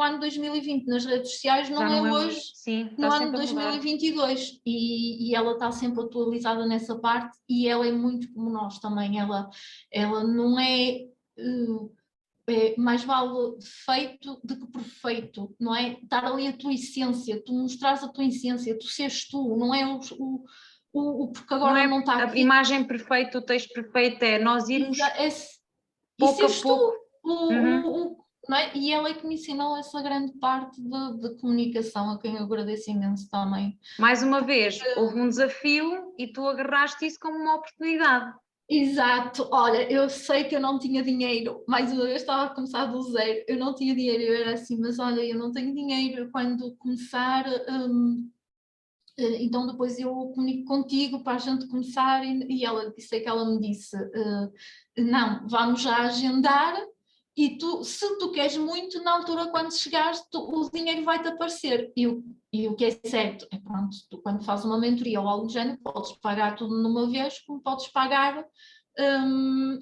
ano 2020 nas redes sociais Já não é não é hoje hoje. Sim, no está ano sempre a mudar. 2022 e ela está sempre atualizada nessa parte e ela é muito como nós também, ela não é, mais vale feito do que perfeito, não é? Dar ali a tua essência, tu mostras a tua essência, tu seres tu, não é porque Não agora é não está a aqui. imagem perfeita, o texto perfeito, é nós irmos É, e pouco a seres pouco. tu, Uhum. não é? E ela é que me ensinou essa grande parte de comunicação, a quem eu agradeço imenso também. Mais uma vez, houve um desafio e tu agarraste isso como uma oportunidade. Exato, olha, eu sei que eu não tinha dinheiro, mais uma vez estava a começar do zero, eu não tinha dinheiro, eu era assim, mas olha, eu não tenho dinheiro, quando começar, então depois eu comunico contigo para a gente começar e ela disse que ela me disse, não, vamos já agendar e tu, se tu queres muito, na altura quando chegares o dinheiro vai-te aparecer e o que é certo é pronto, tu quando fazes uma mentoria ou algo do género podes pagar tudo numa vez como podes pagar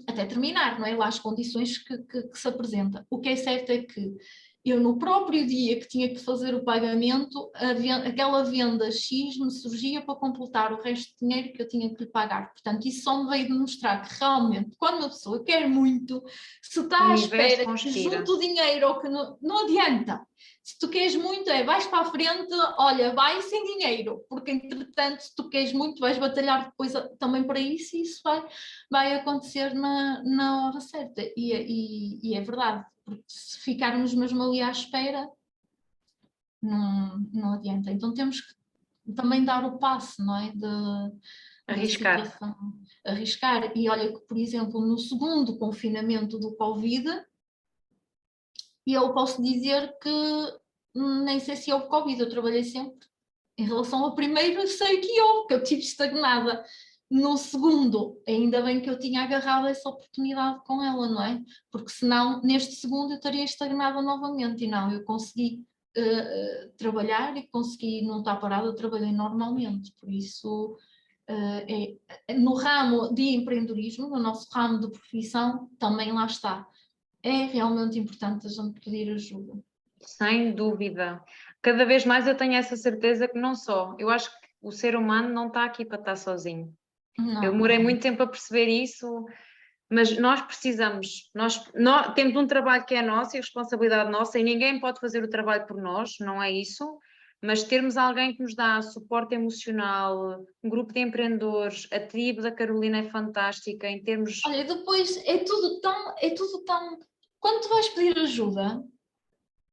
até terminar, não é? Lá as condições que se apresenta. O que é certo é que eu, no próprio dia que tinha que fazer o pagamento, aquela venda X me surgia para completar o resto de dinheiro que eu tinha que lhe pagar. Portanto, isso só me veio demonstrar que realmente, quando uma pessoa quer muito, se O está à universo espera que conspira. junte o dinheiro ou que não adianta. Se tu queres muito, vais para a frente, olha, vai sem dinheiro, porque entretanto, se tu queres muito, vais batalhar depois também para isso e isso vai acontecer na hora certa. E é verdade, porque se ficarmos mesmo ali à espera, não adianta. Então temos que também dar o passo, não é? Da Arriscar. situação, arriscar. E olha que, por exemplo, no segundo confinamento do Covid, eu posso dizer que nem sei se houve Covid, eu trabalhei sempre. Em relação ao primeiro, sei que houve, que eu estive estagnada. No segundo, ainda bem que eu tinha agarrado essa oportunidade com ela, não é? Porque senão, neste segundo, eu estaria estagnada novamente. E não, eu consegui trabalhar e consegui não estar parada, trabalhei normalmente. Por isso, no ramo de empreendedorismo, no nosso ramo de profissão, também lá está. É realmente importante a gente pedir ajuda. Sem dúvida. Cada vez mais eu tenho essa certeza que não só. Eu acho que o ser humano não está aqui para estar sozinho. Eu demorei muito tempo a perceber isso, mas nós precisamos, nós temos um trabalho que é nosso e responsabilidade nossa, e ninguém pode fazer o trabalho por nós, não é isso, mas termos alguém que nos dá suporte emocional, um grupo de empreendedores, a tribo da Carolina é fantástica em termos... Olha, depois é tudo tão... Quando tu vais pedir ajuda,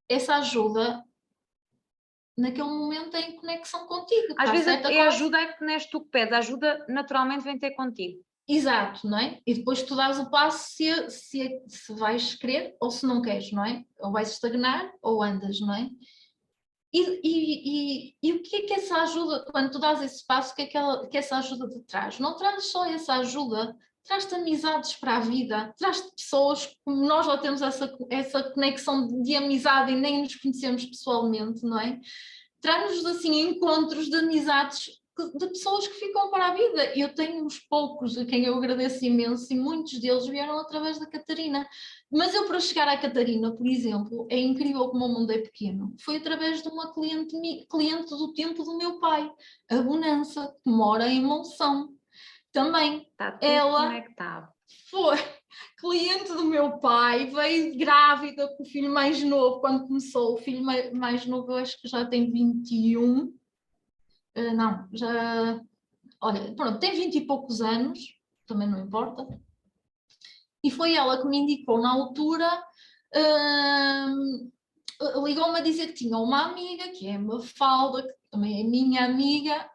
essa ajuda, naquele momento é em conexão contigo, Às está vezes certa é quase. ajuda que não és tu que pedes, a ajuda naturalmente vem ter contigo. Exato, não é? E depois tu dás o passo se vais querer ou se não queres, não é? Ou vais estagnar ou andas, não é? E o que é que essa ajuda, quando tu dás esse passo, o que é que essa ajuda te traz? Não traz só essa ajuda, traz-te amizades para a vida, traz-te pessoas, como nós já temos essa conexão de amizade e nem nos conhecemos pessoalmente, não é? Traz-nos assim encontros de amizades de pessoas que ficam para a vida. Eu tenho uns poucos a quem eu agradeço imenso e muitos deles vieram através da Catarina. Mas eu, para chegar à Catarina, por exemplo, é incrível como o mundo é pequeno. Foi através de uma cliente do tempo do meu pai, a Bonança, que mora em Monção. Também Está tudo ela conectado. foi cliente do meu pai, veio grávida com o filho mais novo, quando começou. O filho mais novo, eu acho que já tem 21. Não, já... Olha, pronto, tem 20 e poucos anos, também não importa. E foi ela que me indicou na altura, ligou-me a dizer que tinha uma amiga, que é a Mafalda, que também é minha amiga,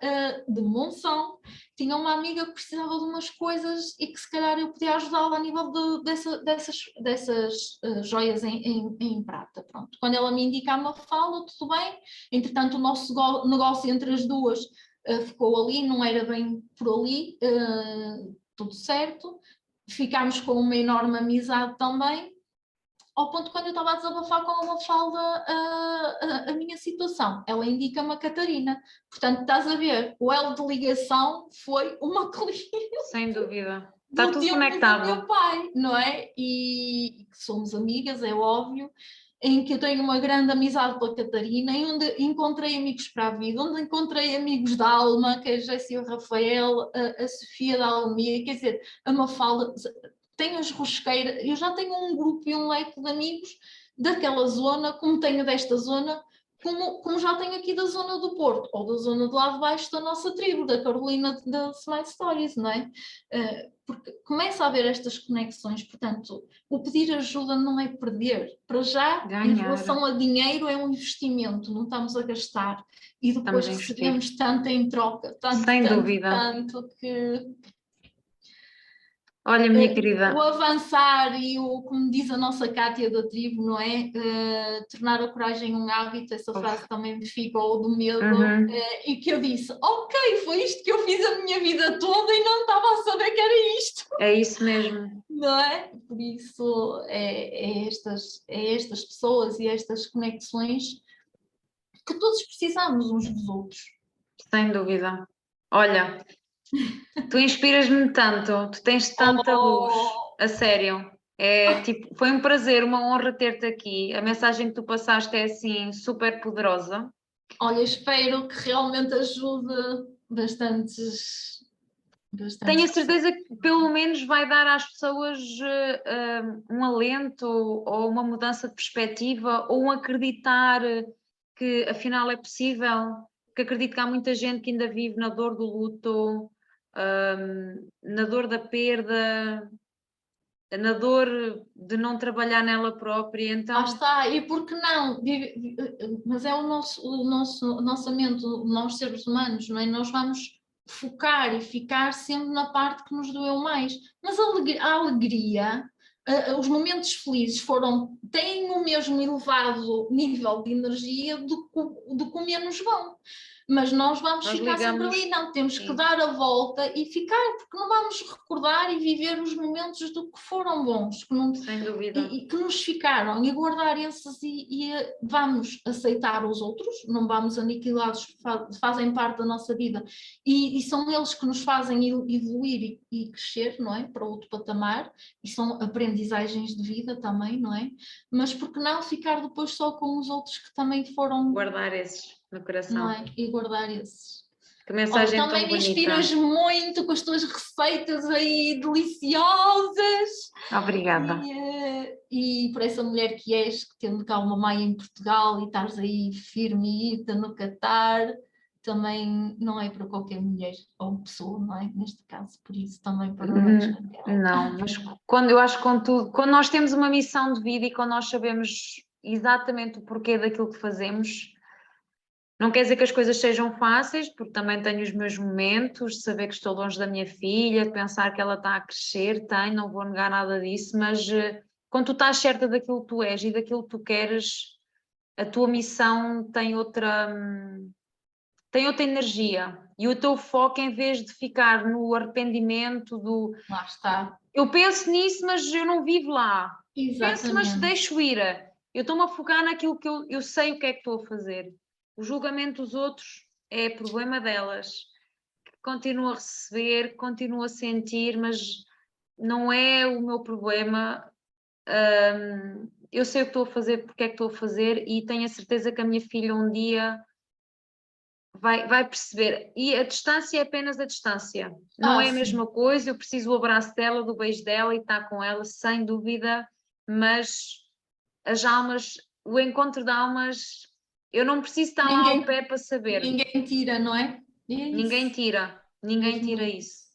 de Monção, tinha uma amiga que precisava de umas coisas e que se calhar eu podia ajudá-la a nível dessas joias em prata. Pronto. Quando ela me indica a Mafalda, tudo bem, entretanto o nosso negócio entre as duas ficou ali, não era bem por ali, tudo certo. Ficámos com uma enorme amizade também, ao ponto que quando eu estava a desabafar com a Mafalda a minha situação, ela indica-me a Catarina. Portanto, estás a ver, o elo de ligação foi uma cliente Sem dúvida. Está do tudo tempo do meu conectado. pai, não é? E somos amigas, é óbvio, em que eu tenho uma grande amizade pela Catarina, e onde encontrei amigos para a vida, onde encontrei amigos da alma, que é a Jéssica e o Rafael, a Sofia da Almia, quer dizer, a Mafalda, tenho as Rosqueiras, eu já tenho um grupo e um leque de amigos daquela zona, como tenho desta zona, como já tenho aqui da zona do Porto, ou da zona de lá de baixo da nossa tribo, da Carolina da Smile Stories, não é? Porque começa a haver estas conexões, portanto, o pedir ajuda não é perder. Para já, em Ganhar. relação a dinheiro, é um investimento, não estamos a gastar. E Estamos depois a investir. recebemos tanto em troca, tanto, Sem tanto, dúvida. tanto, que Olha, minha o querida, avançar e o, como diz a nossa Cátia da tribo, não é? Tornar a coragem um hábito, essa frase uf, também me ficou do medo, uhum, e que eu disse, ok, foi isto que eu fiz a minha vida toda e não estava a saber que era isto, é isso mesmo. não é? Por isso é estas pessoas e estas conexões que todos precisamos uns dos outros. Sem dúvida. Olha, Tu inspiras-me tanto, tu tens tanta luz, Oh, a sério. É tipo, foi um prazer, uma honra ter-te aqui. A mensagem que tu passaste é assim super poderosa. olha, espero que realmente ajude Tenho bastantes a pessoas. certeza que pelo menos vai dar às pessoas um alento ou uma mudança de perspectiva ou um acreditar que afinal é possível, que acredito que há muita gente que ainda vive na dor do luto, na dor da perda, na dor de não trabalhar nela própria, Lá então está, e por que não? Mas é a nossa mente, nós seres humanos, não é? Nós vamos focar e ficar sempre na parte que nos doeu mais. Mas a alegria, os momentos felizes têm o mesmo elevado nível de energia do que o menos bom. Mas nós vamos nós ficar sempre ligamos, ali, não, temos que sim, dar a volta e ficar, porque não vamos recordar e viver os momentos do que foram bons, que não, sem dúvida. e que nos ficaram e guardar esses vamos aceitar os outros, não vamos aniquilá-los, fazem parte da nossa vida e são eles que nos fazem evoluir e crescer, não é? Para outro patamar e são aprendizagens de vida também, não é? Mas por que não ficar depois só com os outros que também foram, Guardar esses no não coração. é? E guardar esses. Que Olha, mensagem tão também me bonita. inspiras muito com as tuas receitas aí deliciosas. Obrigada. E por essa mulher que és, que tendo cá uma mãe em Portugal e estás aí firme no Catar, também não é para qualquer mulher ou pessoa, não é? Neste caso, por isso também parabéns, Raquel. Não, mas quando eu acho que quando nós temos uma missão de vida e quando nós sabemos exatamente o porquê daquilo que fazemos, não quer dizer que as coisas sejam fáceis, porque também tenho os meus momentos de saber que estou longe da minha filha, de pensar que ela está a crescer, tenho, não vou negar nada disso, mas quando tu estás certa daquilo que tu és e daquilo que tu queres, a tua missão tem outra energia. E o teu foco, em vez de ficar no arrependimento do Lá está. eu penso nisso, mas eu não vivo lá. Penso, mas Exatamente. deixo ir. Eu estou-me a focar naquilo que eu sei o que é que estou a fazer. O julgamento dos outros é problema delas. Continuo a receber, continuo a sentir, mas não é o meu problema. Eu sei o que estou a fazer, porque é que estou a fazer, e tenho a certeza que a minha filha um dia vai perceber. E a distância é apenas a distância. Não é a Sim. mesma coisa, eu preciso do abraço dela, do beijo dela e estar com ela, sem dúvida, mas as almas, o encontro de almas, eu não preciso estar lá ao Ninguém, pé para saber. ninguém tira, não é? É isso. Ninguém Mesmo tira isso. isso.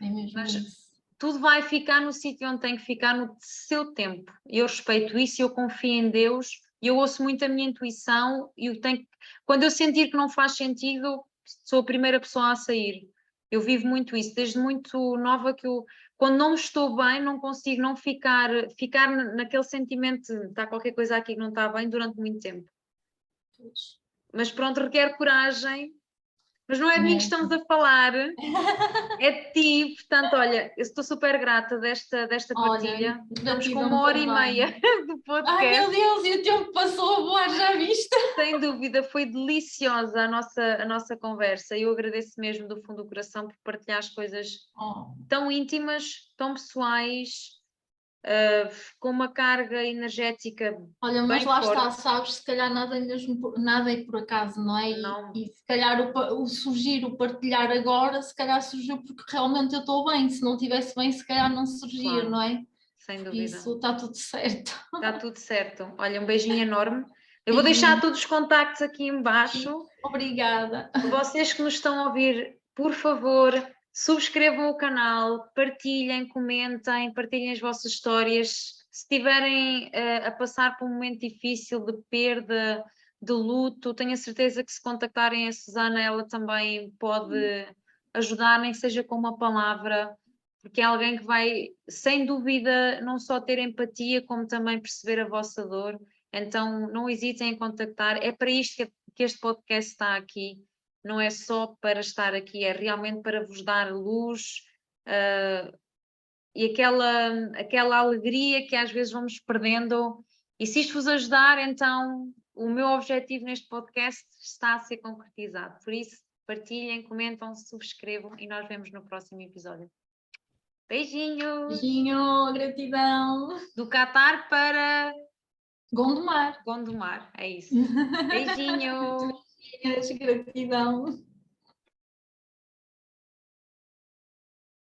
É mesmo Mas isso. tudo vai ficar no sítio onde tem que ficar no seu tempo. Eu respeito isso, eu confio em Deus, eu ouço muito a minha intuição e eu tenho, quando eu sentir que não faz sentido, sou a primeira pessoa a sair. Eu vivo muito isso, desde muito nova que eu, quando não estou bem, não consigo não ficar naquele sentimento de está qualquer coisa aqui que não está bem durante muito tempo. Mas pronto, requer coragem, mas não é de mim que estamos Mesmo. a falar, é de ti, portanto, olha, eu estou super grata desta Olha, partilha. Estamos com gratidão uma hora e meia também. do Ai meu podcast. Deus, e o tempo passou a voar, já viste? Sem dúvida, foi deliciosa a nossa conversa. Eu agradeço mesmo do fundo do coração por partilhar as coisas Oh, tão íntimas, tão pessoais, com uma carga energética olha, mas bem lá está, forte. sabes, se calhar nada, nada é por acaso, não é? Não, E se calhar o surgir, o partilhar agora, se calhar surgiu porque realmente eu estou bem. Se não estivesse bem, se calhar não surgia, claro, não é? sem Por dúvida. isso está tudo certo. Está tudo certo. Olha, um beijinho enorme. Eu vou deixar Beijinho. todos os contactos aqui embaixo. Obrigada. Vocês que nos estão a ouvir, por favor, subscrevam o canal, partilhem, comentem, partilhem as vossas histórias. Se estiverem a passar por um momento difícil de perda, de luto, tenho a certeza que se contactarem a Susana, ela também pode ajudar, nem que seja com uma palavra, porque é alguém que vai, sem dúvida, não só ter empatia, como também perceber a vossa dor. Então, não hesitem em contactar. É para isto que este podcast está aqui, não é só para estar aqui, é realmente para vos dar luz e aquela alegria que às vezes vamos perdendo. E se isto vos ajudar, então o meu objetivo neste podcast está a ser concretizado. Por isso, partilhem, comentam, subscrevam e nós vemos no próximo episódio. Beijinhos! Beijinho, gratidão. Do Catar para Gondomar. Gondomar, é isso. Beijinho! Beijinhos, gratidão.